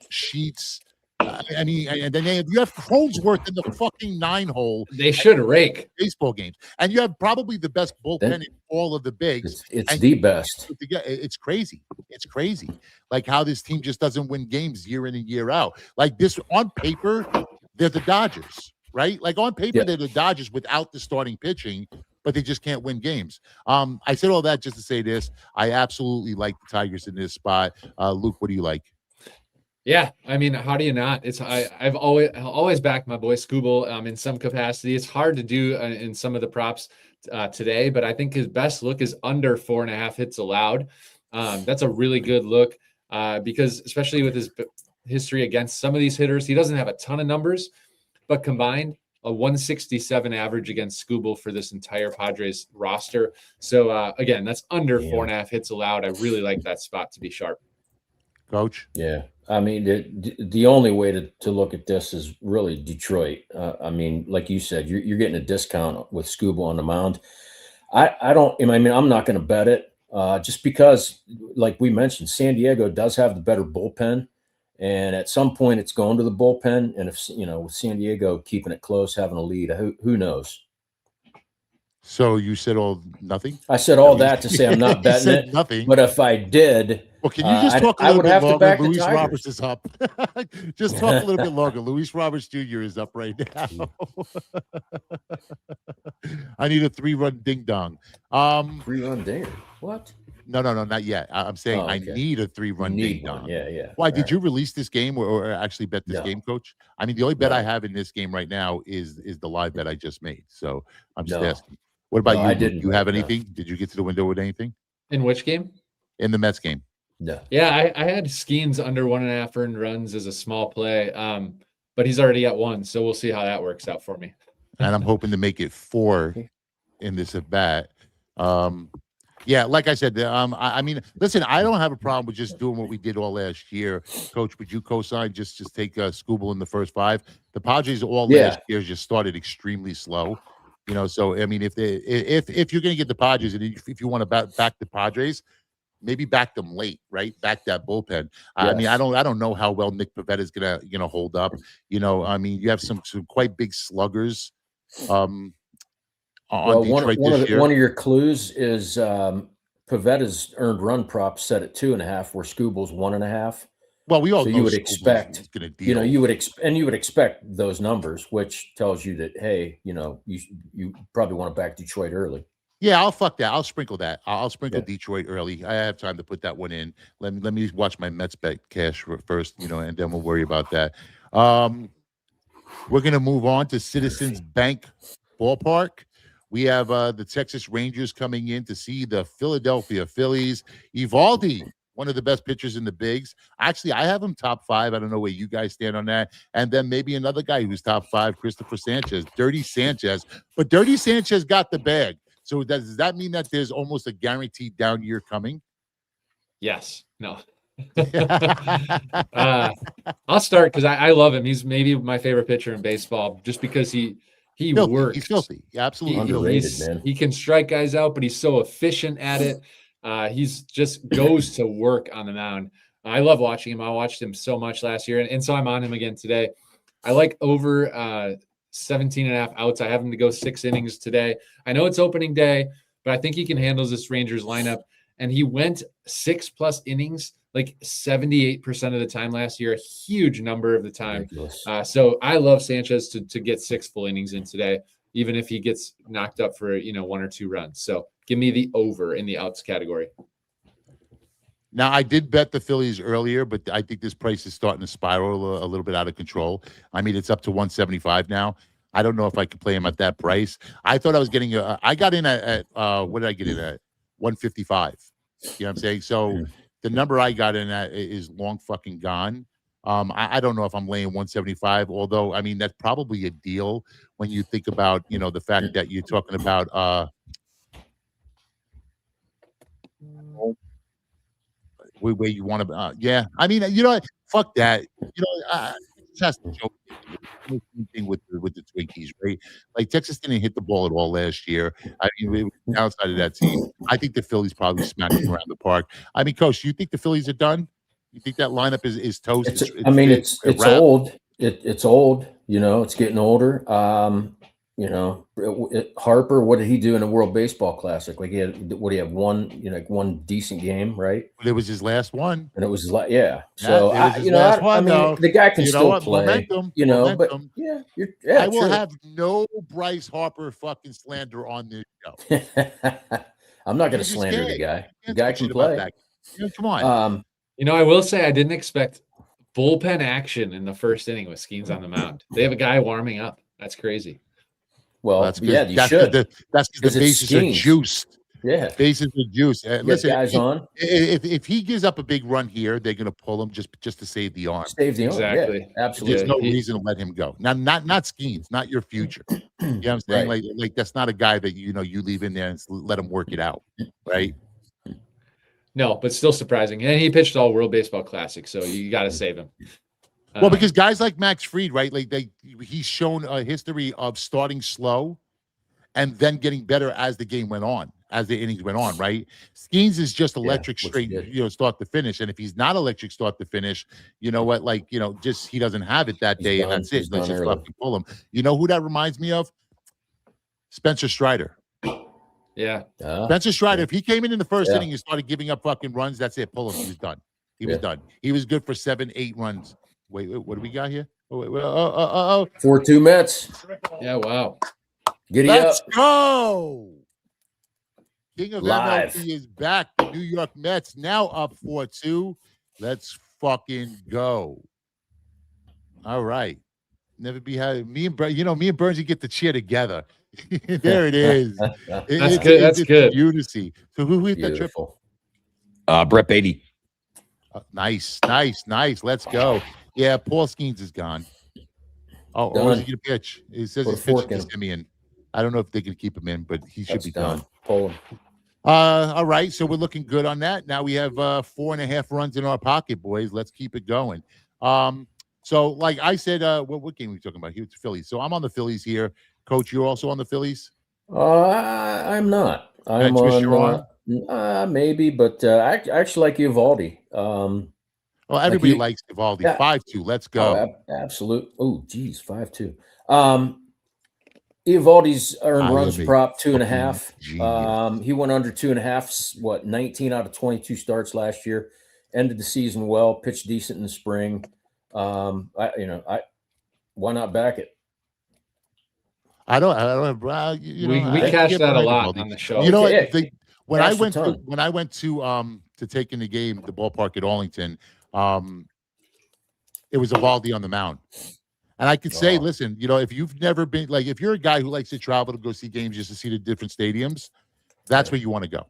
Sheets. I mean, and then you have Cronenworth in the fucking 9-hole. They should rake baseball games, and you have probably the best bullpen in all of the bigs. It's the best. It's crazy. It's crazy. Like how this team just doesn't win games year in and year out. Like this on paper, they're the Dodgers, right? Like on paper, they're the Dodgers without the starting pitching, but they just can't win games. I said all that just to say this. I absolutely like the Tigers in this spot. Luke, what do you like? Yeah, I mean, how do you not? I've always backed my boy Scooble in some capacity. It's hard to do in some of the props today, but I think his best look is under 4.5 hits allowed. That's a really good look because especially with his history against some of these hitters, he doesn't have a ton of numbers, but combined a 167 average against Scooble for this entire Padres roster. So again, that's under 4.5 hits allowed. I really like that spot to be sharp. Coach? Yeah. I mean, the only way to look at this is really Detroit. I mean, like you said, you're getting a discount with Scooble on the mound. I'm not going to bet it just because, like we mentioned, San Diego does have the better bullpen. And at some point it's going to the bullpen. And if, with San Diego keeping it close, having a lead, who knows? So you said nothing? I said all that to say I'm not betting it. Nothing. But if I did, well, can you just talk a little bit longer? Luis Roberts is up. Just talk a little bit longer. Luis Roberts Jr. is up right now. I need a 3-run ding dong. 3-run dinger? What? No, not yet. I'm saying I need a 3-run ding dong. Yeah. Why did you release this game or actually bet this game, Coach? I mean, the only bet I have in this game right now is the live bet I just made. So I'm just asking. What about you? I didn't. You have anything? Did you get to the window with anything? In which game? In the Mets game. No. Yeah, I had Skeens under 1.5 earned runs as a small play, but he's already at 1, so we'll see how that works out for me. And I'm hoping to make it 4 in this at bat. Yeah, like I said, I mean, listen, I don't have a problem with just doing what we did all last year. Coach, would you co-sign just take Scooble in the first 5? The Padres last year just started extremely slow. So I mean, if you're going to get the Padres, and if you want to back the Padres, maybe back them late, right? Back that bullpen. Yes. I mean, I don't know how well Nick Pavetta is gonna hold up. I mean, you have some quite big sluggers. On Detroit this year. One of your clues is Pavetta's earned run prop set at 2.5, where Scooble's 1.5. Well, we all know you would expect, you would expect those numbers, which tells you that, hey, you probably want to back Detroit early. Yeah, I'll fuck that. I'll sprinkle that. I'll sprinkle Detroit early. I have time to put that one in. Let me watch my Mets bet cash first, and then we'll worry about that. We're gonna move on to Citizens Bank Ballpark. We have the Texas Rangers coming in to see the Philadelphia Phillies. Evaldi, one of the best pitchers in the bigs. Actually, I have him top 5. I don't know where you guys stand on that. And then maybe another guy who's top 5, Christopher Sanchez, Dirty Sanchez. But Dirty Sanchez got the bag. So does that mean that there's almost a guaranteed down year coming? Yes. No. I'll start because I love him. He's maybe my favorite pitcher in baseball just because he filthy. works. He's filthy. Yeah, absolutely. Underrated, man. He can strike guys out, but he's so efficient at it. He's just goes to work on the mound. I love watching him. I watched him so much last year, and so I'm on him again today. I like over 17 and a half outs. I have him to go 6 innings today. I know it's opening day, but I think he can handle this Rangers lineup. And he went 6+ innings, like 78% of the time last year, a huge number of the time. So I love Sanchez to get 6 full innings in today, even if he gets knocked up for 1 or 2 runs. So give me the over in the outs category. Now, I did bet the Phillies earlier, but I think this price is starting to spiral a little bit out of control. I mean, it's up to 175 now. I don't know if I can play him at that price. I thought I was getting I got in at what did I get in at? 155. You know what I'm saying? So the number I got in at is long fucking gone. I don't know if I'm laying 175, although, I mean, that's probably a deal when you think about, the fact that you're talking about where you want to, yeah. I mean, fuck that. That's the joke thing with the Twinkies, right? Like Texas didn't hit the ball at all last year. I mean, outside of that team, I think the Phillies probably smacked them around the park. I mean, Coach, you think the Phillies are done? You think that lineup is toast? It's old. It's old. It's getting older. Harper, what did he do in the World Baseball Classic? Like he had, what do you have? One decent game, right? But it was his last one, and it was his last. Yeah. So the guy can still play. Momentum. But I will have no Bryce Harper fucking slander on this show. I'm not going to slander the guy. The guy can play. Come on. I will say I didn't expect bullpen action in the first inning with Skeens on the mound. They have a guy warming up. That's crazy. Well, that's you should. That's because the bases are juiced. Yeah, bases are juiced. Listen, guys on. If he gives up a big run here, they're going to pull him just to save the arm. Save the arm. Exactly. Yeah, absolutely. There's no reason to let him go. Now, not Skeens, not your future. You know what I'm saying? Right. Like that's not a guy that you leave in there and let him work it out, right? No, but still surprising. And he pitched all World Baseball Classic, so you got to save him. Well, because guys like Max Fried, right? Like he's shown a history of starting slow and then getting better as the game went on, as the innings went on, right? Skeens is just electric straight, start to finish. And if he's not electric start to finish, you know what? Like, just he doesn't have it that day, and that's it. Let's just fucking pull him. You know who that reminds me of? Spencer Strider. Yeah. Spencer Strider, if he came in the first inning and started giving up fucking runs, that's it. Pull him. He was done. He was done. He was good for 7-8 runs. Wait, what do we got here? 4-2 Mets. Yeah, wow. Let's go. King of Live. MLB is back. The New York Mets now up 4-2. Let's fucking go. All right. Never be had me and Bernsey get the cheer together. There it is. That's good. That's good. Unity. So who hit that triple? Brett Beatty. Nice. Let's go. Yeah, Paul Skeens is gone. Oh, or is he going to pitch? It says he's pitching to Simeon. I don't know if they can keep him in, but he should be done. Pull him. All right, so we're looking good on that. Now we have 4.5 runs in our pocket, boys. Let's keep it going. So like I said, what game are we talking about? Here, it's Phillies. So I'm on the Phillies here. Coach, you're also on the Phillies? I'm not. I'm on. Maybe, but I actually like Eovaldi. Well, everybody likes Eovaldi. 5-2. Let's go. Absolute. Oh, geez, 5-2. Eovaldi's earned runs prop 2.5. He went under 2.5. 19 out of 22 starts last year. Ended the season well. Pitched decent in the spring. Why not back it? I don't. We cashed that a lot on the show. You know what? When I went to take in the game, the ballpark at Arlington, it was Eovaldi on the mound. And I could say, listen, if you've never been, like, if you're a guy who likes to travel to go see games just to see the different stadiums, that's where you want to go.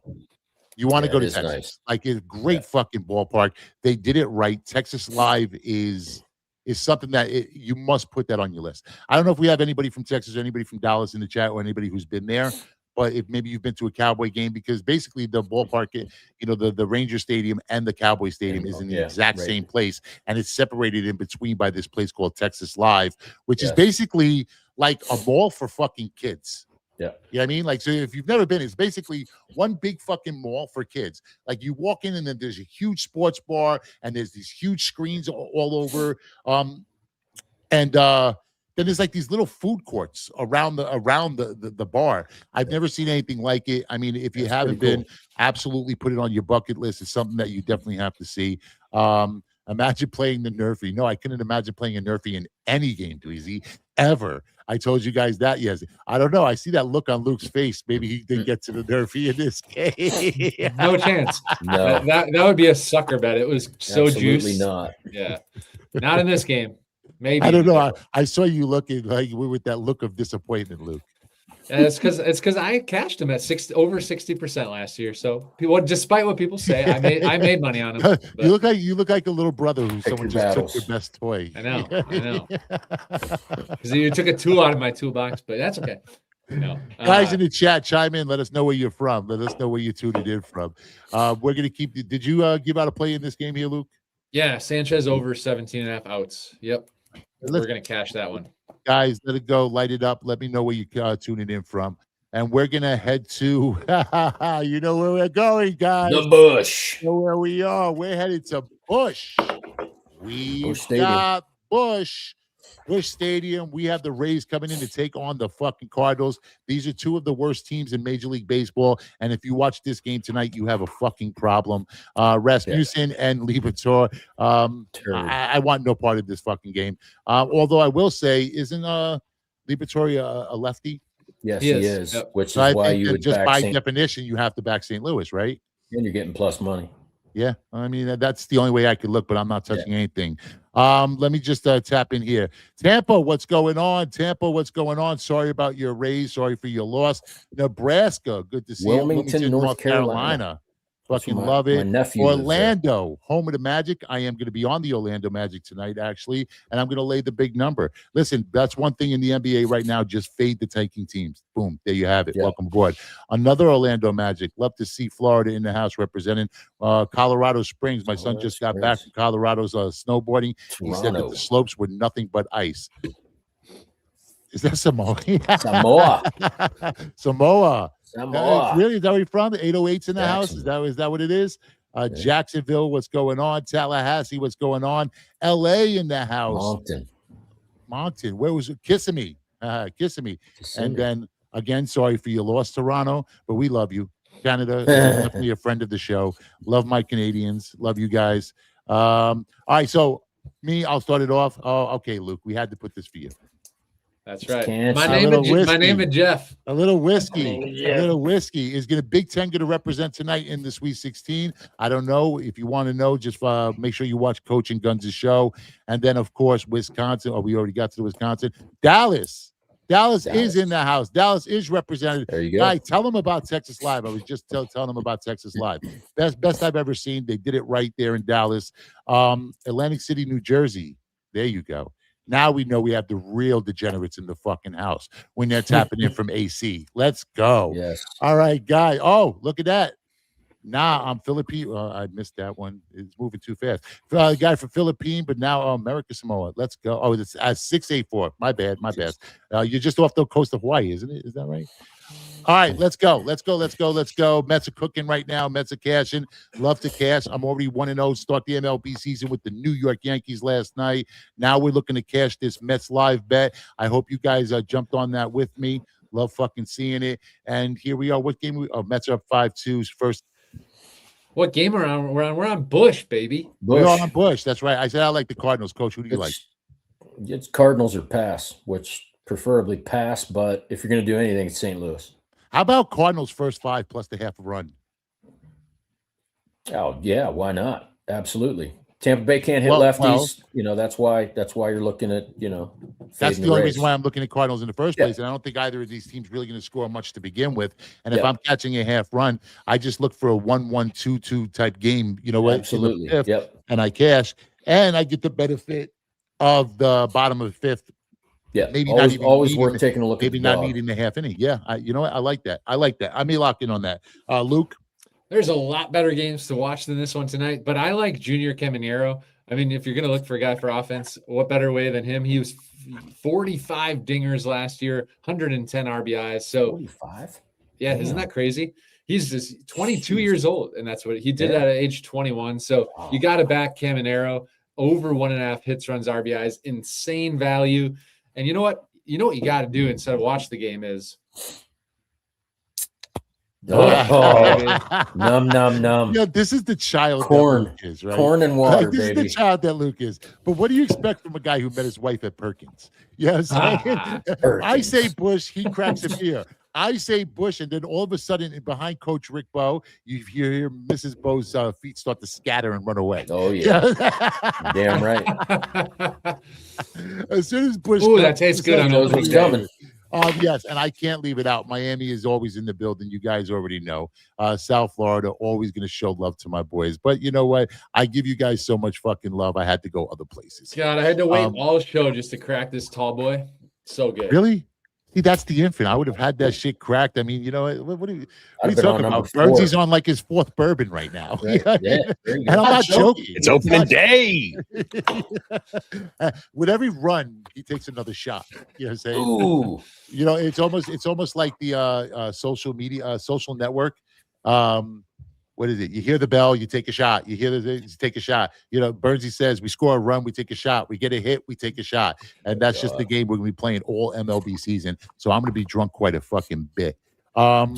You want to go to Texas. Nice. Like, it's a great fucking ballpark. They did it right. Texas Live is something that you must put that on your list. I don't know if we have anybody from Texas or anybody from Dallas in the chat or anybody who's been there, but if maybe you've been to a Cowboy game, because basically the ballpark, the Ranger Stadium and the Cowboy Stadium is in the exact same place, and it's separated in between by this place called Texas Live, which is basically like a mall for fucking kids. Yeah. You know what I mean? Like, so if you've never been, it's basically one big fucking mall for kids. Like, you walk in and then there's a huge sports bar and there's these huge screens all over. And then there's like these little food courts around the bar. I've never seen anything like it. I mean, if you haven't been, absolutely put it on your bucket list. It's something that you definitely have to see. Imagine playing the Nerfy. No, I couldn't imagine playing a Nerfy in any game, Dweezy, ever. I told you guys that, yes. I don't know. I see that look on Luke's face. Maybe he didn't get to the Nerfy in this game. No chance. No. That would be a sucker bet. It was so Absolutely juice. not. Yeah. Not in this game. Maybe. I don't know. I saw you looking like with that look of disappointment, Luke. And it's because I cashed him at over 60% last year. So despite what people say, I made money on him. You look like a little brother who someone just took your best toy. I know. Because you took a tool out of my toolbox, but that's okay. Guys in the chat, chime in. Let us know where you're from. Let us know where you tuned in from. We're gonna keep. Did you give out a play in this game here, Luke? Yeah, Sanchez over 17.5 outs. Yep. We're gonna cash that one. Guys, let it go. Light it up. Let me know where you're tuning in from. And we're going to head to, you know where we're going, guys. The Bush. You know where we are. We're headed to Bush. We Stadium. got Bush Stadium. We have the Rays coming in to take on the fucking Cardinals. These are two of the worst teams in Major League Baseball. And if you watch this game tonight, you have a fucking problem. Rasmussen and Liberatore. I want no part of this fucking game. Although I will say, isn't Liberatore a lefty? Yes, he is. Yep. Which is So why you would just back by definition, you have to back St. Louis, right? and you're getting plus money. Yeah, I mean, that's the only way I could look, but I'm not touching anything. Let me just tap in here. Tampa, what's going on? What's going on? Sorry about your Rays. Sorry for your loss. Nebraska, good to see you. Wilmington, North Carolina. Fucking love it. My nephew Orlando, home of the Magic. I am going to be on the Orlando Magic tonight, actually, and I'm going to lay the big number. Listen, that's one thing in the NBA right now. Just fade the tanking teams. Boom. There you have it. Yep. Welcome aboard. Another Orlando Magic. Love to see Florida in the house representing Colorado Springs. My son just got back from Colorado's snowboarding. He said that the slopes were nothing but ice. Is that Samoa? Samoa. Really? Is that where you're from? The 808s in the house? Is that what it is? Jacksonville, what's going on? Tallahassee, what's going on? LA in the house. Moncton. Where was it? Kissimmee. Kissimmee. And then again, sorry for your loss, Toronto, but we love you. Canada is definitely a friend of the show. Love my Canadians. Love you guys. All right, so I'll start it off. Oh, okay, Luke. We had to put this for you. That's right. My name is Jeff. A little whiskey. A little whiskey. Is Big Ten going to represent tonight in the Sweet 16? I don't know. If you want to know, just make sure you watch Coach and Guns' show. And then, of course, Wisconsin. Oh, we already got to the Wisconsin. Dallas is in the house. Dallas is represented. There you go. Guy, tell them about Texas Live. I was just telling them about Texas Live. Best I've ever seen. They did it right there in Dallas. Atlantic City, New Jersey. There you go. Now we know we have the real degenerates in the fucking house when they're tapping in from AC. Let's go. Yes. All right, guy. Oh, look at that. Nah, I'm Philippine. I missed that one. It's moving too fast. Guy from Philippine, but now America Samoa. Let's go. Oh, it's 684. My bad. You're just off the coast of Hawaii, isn't it? Is that right? All right, let's go. Mets are cooking right now. Mets are cashing. Love to cash. I'm already 1-0. Start the MLB season with the New York Yankees last night. Now we're looking to cash this Mets live bet. I hope you guys jumped on that with me. Love fucking seeing it. And here we are. What game Mets are up 5-2 first. What game are on? We're on Bush, baby. We're on Bush. That's right. I said I like the Cardinals. Coach, who do you like? It's Cardinals or pass, which preferably pass, but if you're going to do anything, it's St. Louis. How about Cardinals first 5 plus the half a run? Oh, yeah, why not? Absolutely. Tampa Bay can't hit lefties. That's why you're looking at, that's the only reason why I'm looking at Cardinals in the first place. And I don't think either of these teams really going to score much to begin with. And if I'm catching a half run, I just look for a 1-1, 2-2 type game, Absolutely. And I cash, and I get the benefit of the bottom of the fifth Yeah, maybe always worth taking a look. Maybe at not needing the half inning. Yeah, you know what? I like that. I may lock in on that. Luke, there's a lot better games to watch than this one tonight, but I like Junior Caminero. I mean, if you're going to look for a guy for offense, what better way than him? He was 45 dingers last year, 110 RBIs. So 45. Yeah, isn't that crazy? He's just 22 years old, and that's what he did at age 21. So you got to back Caminero over 1.5 hits, runs, RBIs, insane value. And you know what? You know what you got to do instead of watch the game is Num. Yeah, this is the child corn, that Luke is, right? Corn and water, this baby. is the child that Luke is. But what do you expect from a guy who met his wife at Perkins? Yes, I say Bush, he cracks a beer. I say Bush, and then all of a sudden, behind Coach Rick Bowe, you hear Mrs. Bowe's feet start to scatter and run away. Oh yeah, damn right. As soon as Bush, that tastes good. I know what's coming. Yes, and I can't leave it out. Miami is always in the building. You guys already know. South Florida, always going to show love to my boys. But you know what? I give you guys so much fucking love. I had to go other places. God, I had to wait all show just to crack this tall boy. So good. Really? See, that's the infant. I would have had that shit cracked. I mean, you know, what are you talking about? Burnsy's on like his 4th bourbon right now. Right. Yeah, and I'm not joking. It's opening day. With every run, he takes another shot. You know what I'm saying? Ooh. You know, it's almost like the social media, social network. What is it? You hear the bell, you take a shot. You hear you take a shot. You know, Burnsy says we score a run, we take a shot. We get a hit, we take a shot. And that's just the game we're going to be playing all MLB season. So I'm going to be drunk quite a fucking bit. All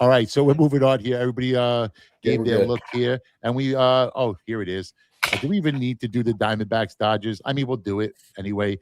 right, so we're moving on here. Everybody gave their look here. And we, here it is. Do we even need to do the Diamondbacks Dodgers? I mean, we'll do it anyway.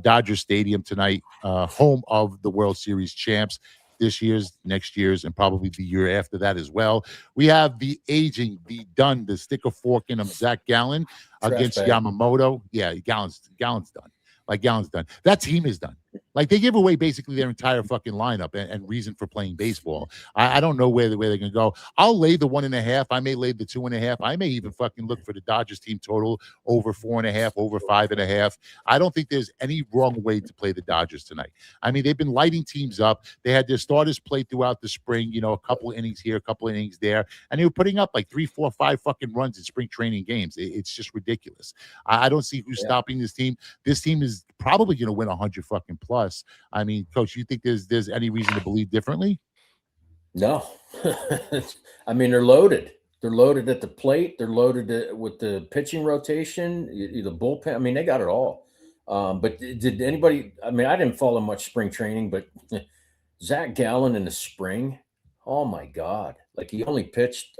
Dodger Stadium tonight, home of the World Series champs. This year's, next year's, and probably the year after that as well. We have the aging, the stick a fork in him, Zach Gallen against Yamamoto. Yeah, Gallen's done. Like Gallen's done. That team is done. Like they give away basically their entire fucking lineup and reason for playing baseball. I don't know where they're going to go. I'll lay the 1.5. I may lay the 2.5. I may even fucking look for the Dodgers team total over 4.5, over 5.5. I don't think there's any wrong way to play the Dodgers tonight. I mean, they've been lighting teams up. They had their starters play throughout the spring, you know, a couple innings here, a couple innings there, and they were putting up like 3, 4, 5 fucking runs in spring training games. It's just ridiculous. I don't see who's stopping this team. This team is probably going to win 100 fucking plus. I mean, Coach, you think there's any reason to believe differently? No. I mean, they're loaded. They're loaded at the plate. They're loaded with the pitching rotation, the bullpen. I mean, they got it all. But did anybody – I mean, I didn't follow much spring training, but Zach Gallen in the spring, oh, my God. Like, he only pitched,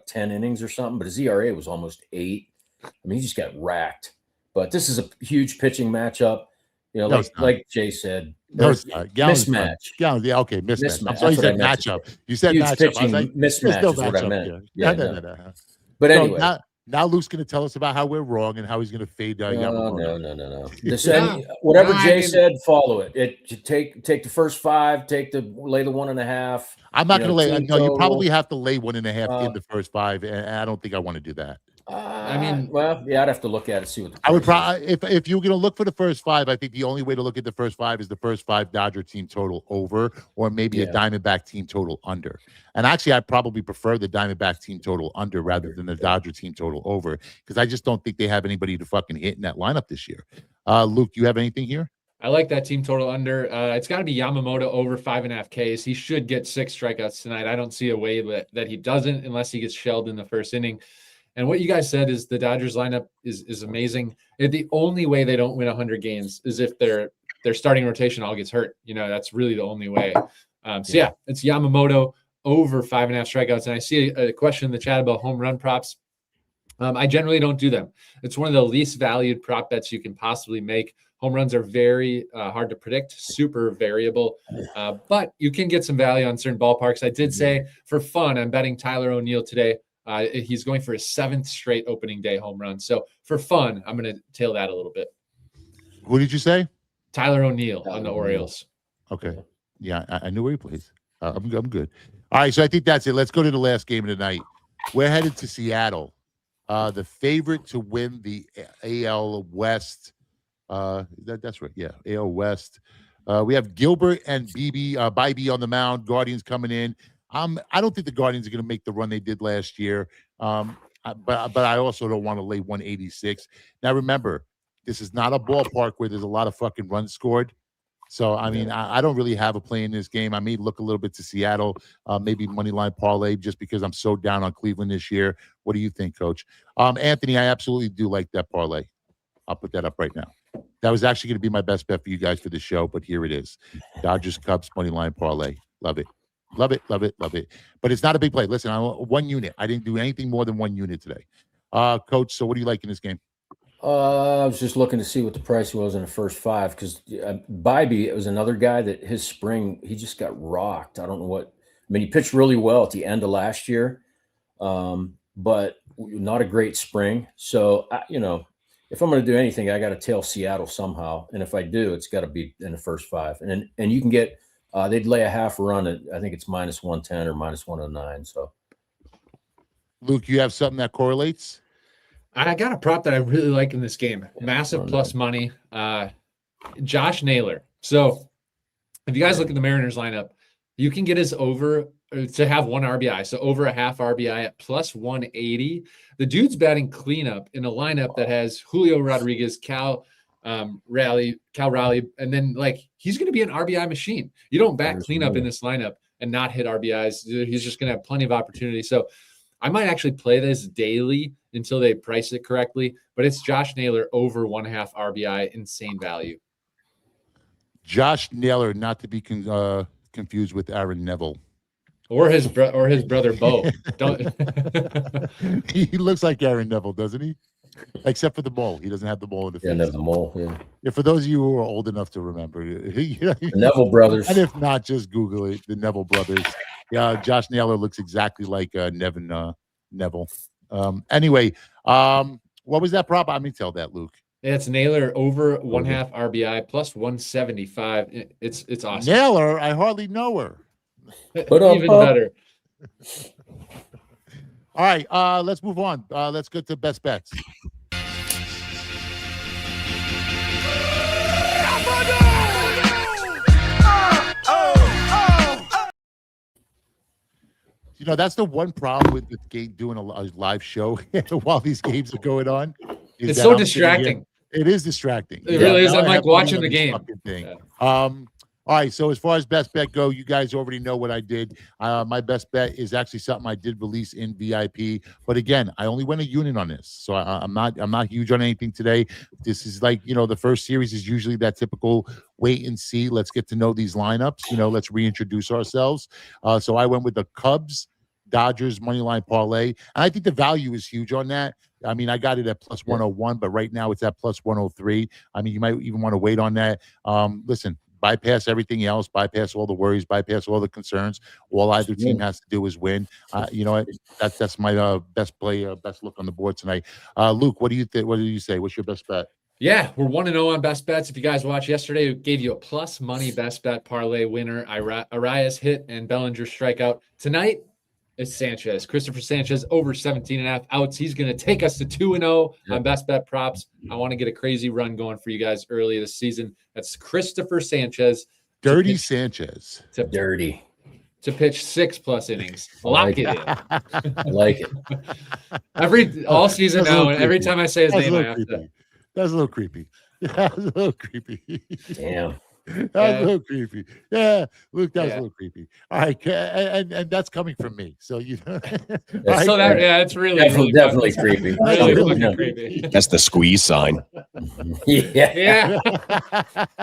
10 innings or something, but his ERA was almost 8. I mean, he just got racked. But this is a huge pitching matchup. You know, like Jay said, mismatch. Yeah, okay, mismatch. I'm sorry you said matchup. You said matchup. I was like, mismatch is what I meant. Yeah, no. But anyway. Now Luke's going to tell us about how we're wrong and how he's going to fade Yamamoto. No. Whatever Jay said, follow it. Take the first 5, lay the 1.5. I'm not going to lay. No, you probably have to lay 1.5 in the first 5, and I don't think I want to do that. I mean, well, yeah, I'd have to look at it, see what I would probably if you're going to look for the first 5, I think the only way to look at the first 5 is the first 5 Dodger team total over, or maybe a Diamondback team total under. And actually, I'd probably prefer the Diamondback team total under rather than the Dodger team total over, because I just don't think they have anybody to fucking hit in that lineup this year. Luke, you have anything here? I like that team total under. It's got to be Yamamoto over 5.5 Ks. He should get 6 strikeouts tonight. I don't see a way that he doesn't unless he gets shelled in the first inning. And what you guys said is the Dodgers lineup is amazing. The only way they don't win 100 games is if their starting rotation all gets hurt. You know, that's really the only way. It's Yamamoto over 5.5 strikeouts. And I see a question in the chat about home run props. I generally don't do them. It's one of the least valued prop bets you can possibly make. Home runs are very hard to predict, super variable, but you can get some value on certain ballparks. I did say for fun, I'm betting Tyler O'Neill today. He's going for his 7th straight opening day home run. So for fun, I'm going to tail that a little bit. Who did you say? Tyler O'Neill on the Orioles. Okay. Yeah, I knew where he plays. I'm good. All right, so I think that's it. Let's go to the last game of the night. We're headed to Seattle. The favorite to win the AL West That's right. Yeah, AL West. We have Gilbert and Bibee on the mound. Guardians coming in. I don't think the Guardians are going to make the run they did last year. But I also don't want to lay 186. Now remember, this is not a ballpark where there's a lot of fucking runs scored. So I mean, I don't really have a play in this game. I may look a little bit to Seattle, maybe money line parlay, just because I'm so down on Cleveland this year. What do you think, Coach? Anthony, I absolutely do like that parlay. I'll put that up right now. That was actually going to be my best bet for you guys for the show, but here it is. Dodgers Cubs money line parlay. Love it. Love it, love it, love it. But it's not a big play. Listen, I want 1 unit. I didn't do anything more than 1 unit today. Coach, so what do you like in this game? I was just looking to see what the price was in the first 5 because Bibee, it was another guy that his spring, he just got rocked. I don't know what. I mean, he pitched really well at the end of last year, but not a great spring. So, if I'm going to do anything, I got to tail Seattle somehow. And if I do, it's got to be in the first 5. And you can get they'd lay a half run at, I think it's -110 or -109. So, Luke, you have something that correlates? I got a prop that I really like in this game. Massive plus money. Josh Naylor. So if you guys look at the Mariners lineup, you can get his over to have 1 RBI. So over a half RBI at +180. The dude's batting cleanup in a lineup that has Julio Rodriguez, Cal Raleigh, and then he's going to be an RBI machine. You don't bat cleanup in this lineup and not hit RBIs. He's just going to have plenty of opportunity. So I might actually play this daily until they price it correctly, but it's Josh Naylor over 1/2 RBI, insane value. Josh Naylor, not to be confused with Aaron Neville. Or his brother Bo. Don't. He looks like Aaron Neville, doesn't he? Except for the mole. He doesn't have the mole in the face. Yeah, the mole. Yeah. For those of you who are old enough to remember, the Neville brothers. And if not, just Google it. The Neville brothers. Yeah, Josh Naylor looks exactly like Neville. Anyway, what was that prop? I mean, tell that, Luke. It's Naylor over 1/2 RBI +175. It's awesome. Naylor, I hardly know her. Even better. All right, let's move on. Let's go to best bets. That's the one problem with the game doing a live show while these games are going on. It's so distracting. It is distracting. It really is. I'm like watching the game. Yeah. All right. So as far as best bet go, you guys already know what I did. My best bet is actually something I did release in VIP. But again, I only went a unit on this, so I'm not huge on anything today. This is the first series is usually that typical wait and see. Let's get to know these lineups. Let's reintroduce ourselves. So I went with the Cubs Dodgers money line parlay, and I think the value is huge on that. I mean, I got it at +101, but right now it's at +103. I mean, you might even want to wait on that. Listen, bypass everything else, bypass all the worries, bypass all the concerns. All either team has to do is win. You know what? That's my best play, best look on the board tonight. Luke, what do you think? What do you say? What's your best bet? Yeah, we're 1-0 on best bets. If you guys watched yesterday, we gave you a plus money best bet parlay winner. Arias hit and Bellinger strikeout. Tonight, it's Sanchez. Christopher Sanchez over 17.5 outs. He's going to take us to 2-0 on best bet props. I want to get a crazy run going for you guys early this season. That's Christopher Sanchez. Dirty Sanchez. Dirty. To pitch 6+ innings. Lock it in. I like it. All season now, and every time I say his name, I have to. That's a little creepy. That was a little creepy. Damn. That was a little creepy. Yeah, Luke, that was a little creepy. All right, and that's coming from me. So it's really definitely creepy. Really creepy. That's the squeeze sign. Yeah.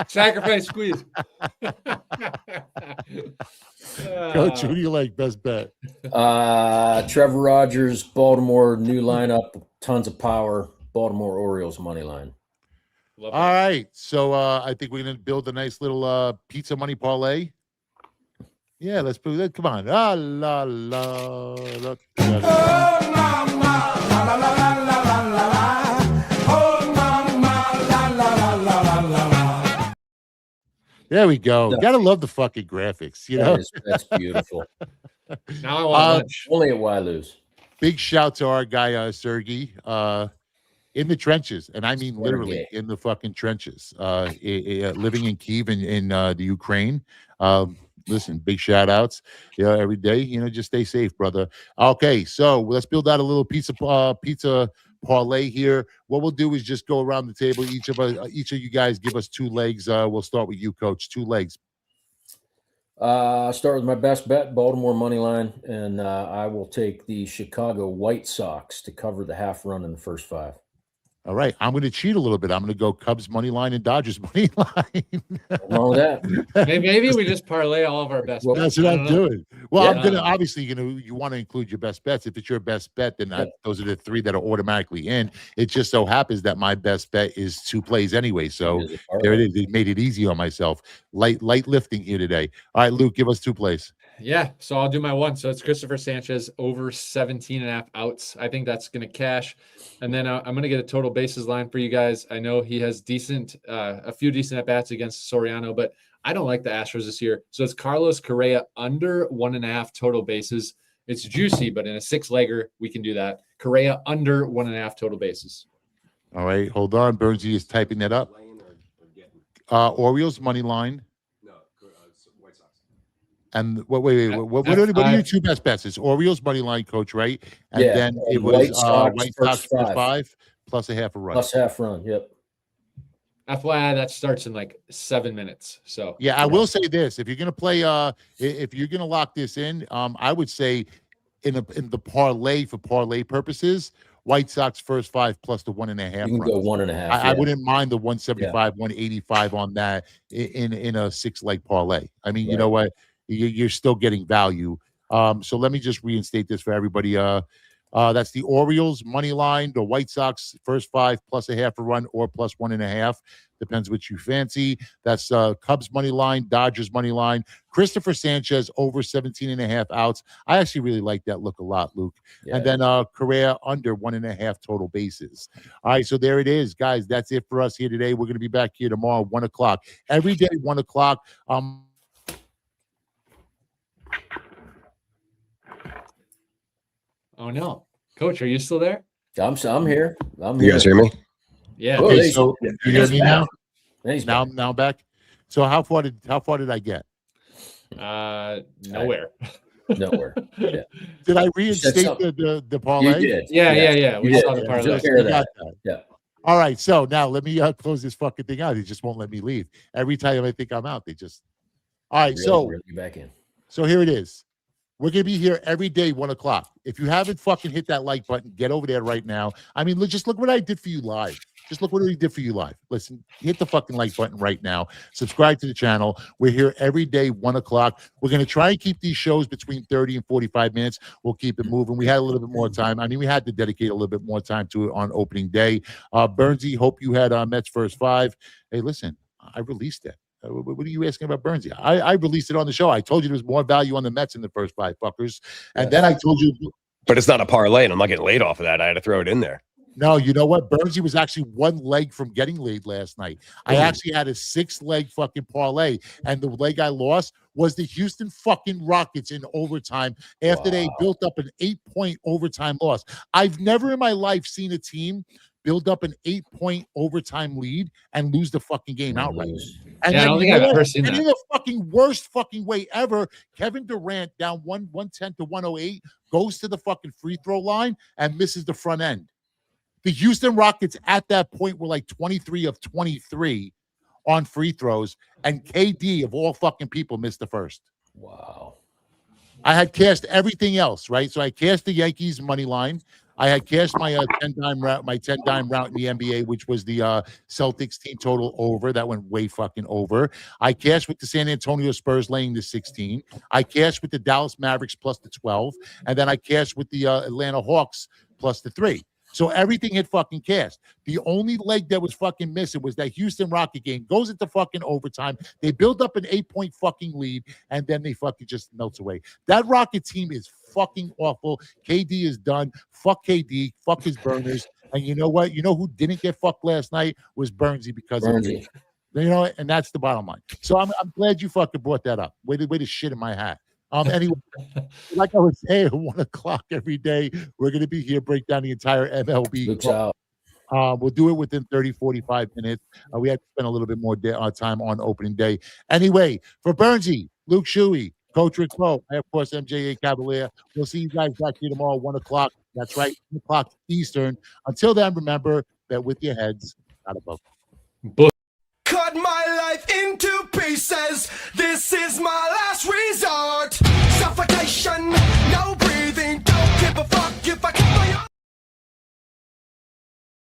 Sacrifice squeeze. Coach, who do you like best bet? Trevor Rogers, Baltimore, new lineup, tons of power. Baltimore Orioles money line. All right, so I think we're going to build a nice little pizza money parlay. Yeah, let's put that. Come on. La, la, la, la, There we go. Gotta love the fucking graphics, That's beautiful. Now I want lunch. Only at Wailu's. Big shout to our guy Sergey. in the trenches, and I mean literally Sergey. in the fucking trenches, living in Kyiv in the Ukraine. Listen, big shout outs. Every day, just stay safe, brother. Okay, so let's build out a little pizza parlay here. What we'll do is just go around the table. Each of you guys give us 2 legs. We'll start with you, Coach. 2 legs. I'll start with my best bet, Baltimore money line, and I will take the Chicago White Sox to cover the half run in the first 5. All right, I'm going to cheat a little bit. I'm going to go Cubs money line and Dodgers money line. What's wrong with that? Maybe we just parlay all of our best bets. That's what I'm doing. Well, Yeah. I'm going to obviously, you want to include your best bets. If it's your best bet, then those are the 3 that are automatically in. It just so happens that my best bet is 2 plays anyway. So there it is. It made it easy on myself. Light lifting here today. All right, Luke, give us 2 plays. Yeah, so I'll do my one. So it's Christopher Sanchez over 17.5 outs. I think that's going to cash. And then I'm going to get a total bases line for you guys. I know he has a few decent at-bats against Soriano, but I don't like the Astros this year. So it's Carlos Correa under 1.5 total bases. It's juicy, but in a 6-legger, we can do that. Correa under 1.5 total bases. All right, hold on. Bernsey is typing that up. Orioles money line. And what are your 2 best bets? It's Orioles money line, Coach, right? And then it was White Sox first 5 plus a half a run. Plus half run, yep. FYI, that starts in like 7 minutes. So yeah, I will say this: if you're gonna play, if you're gonna lock this in, I would say in the parlay for parlay purposes, White Sox first 5 plus the 1.5. You can go 1.5. I wouldn't mind the 175, 185 on that in a 6-leg parlay. I mean, you know what? You're still getting value. So let me just reinstate this for everybody. That's the Orioles money line, the White Sox first 5 plus a half a run or plus 1.5. Depends what you fancy. That's Cubs money line, Dodgers money line, Christopher Sanchez over 17.5 outs. I actually really like that look a lot, Luke. Yeah. And then Correa under 1.5 total bases. All right, so there it is, guys. That's it for us here today. We're going to be back here tomorrow, 1 o'clock. Every day, 1 o'clock. Oh no, Coach, are you still there? I'm here. You guys hear me? Yeah. Okay, so you hear me now? Now I'm back. So how far did I get? Nowhere. Nowhere. Yeah. Did I reinstate the parlay? You did. Yeah. We saw the parlay. Yeah. All right. So now let me close this fucking thing out. They just won't let me leave. Every time I think I'm out, they just. All right. So back in. So here it is. We're going to be here every day, 1 o'clock. If you haven't fucking hit that like button, get over there right now. I mean, just look what I did for you live. Just look what we did for you live. Listen, hit the fucking like button right now. Subscribe to the channel. We're here every day, 1 o'clock. We're going to try and keep these shows between 30 and 45 minutes. We'll keep it moving. We had a little bit more time. I mean, we had to dedicate a little bit more time to it on opening day. Bernsey, hope you had Mets first 5. Hey, listen, I released it. What are you asking about Bernsey? I released it on the show. I told you there was more value on the Mets in the first 5 fuckers. And then I told you. But it's not a parlay, and I'm not getting laid off of that. I had to throw it in there. No, you know what? Bernsey was actually 1 leg from getting laid last night. I actually had a 6-leg fucking parlay, and the leg I lost was the Houston fucking Rockets in overtime after they built up an 8-point overtime loss. I've never in my life seen a team build up an 8-point overtime lead and lose the fucking game outright. And I don't think I've ever seen that. In the fucking worst fucking way ever, Kevin Durant down 110 to 108 goes to the fucking free throw line and misses the front end. The Houston Rockets at that point were like 23 of 23 on free throws, and KD of all fucking people missed the first. Wow. I had cashed everything else, right? So I cashed the Yankees money line. I had cashed my 10-dime route, in the NBA, which was the Celtics team total over. That went way fucking over. I cashed with the San Antonio Spurs laying the 16. I cashed with the Dallas Mavericks plus the 12, and then I cashed with the Atlanta Hawks plus the 3. So everything had fucking cashed. The only leg that was fucking missing was that Houston Rocket game. Goes into fucking overtime. They build up an 8-point fucking lead, and then they fucking just melts away. That Rocket team is fucking awful. KD is done. Fuck KD. Fuck his burners. And you know what? You know who didn't get fucked last night was Bernsey because of me. You know, and that's the bottom line. So I'm glad you fucking brought that up. Way to shit in my hat. Anyway, like I was saying, 1 o'clock every day, we're going to be here, break down the entire MLB. Luke's out. We'll do it within 30, 45 minutes. We had to spend a little bit more time on opening day. Anyway, for Bernsey, Luke Shuey, Coach Rick Poe, I, of course, MJA Cavalier. We'll see you guys back here tomorrow, 1 o'clock. That's right, 1 o'clock Eastern. Until then, remember that with your heads, not above. Cut my life into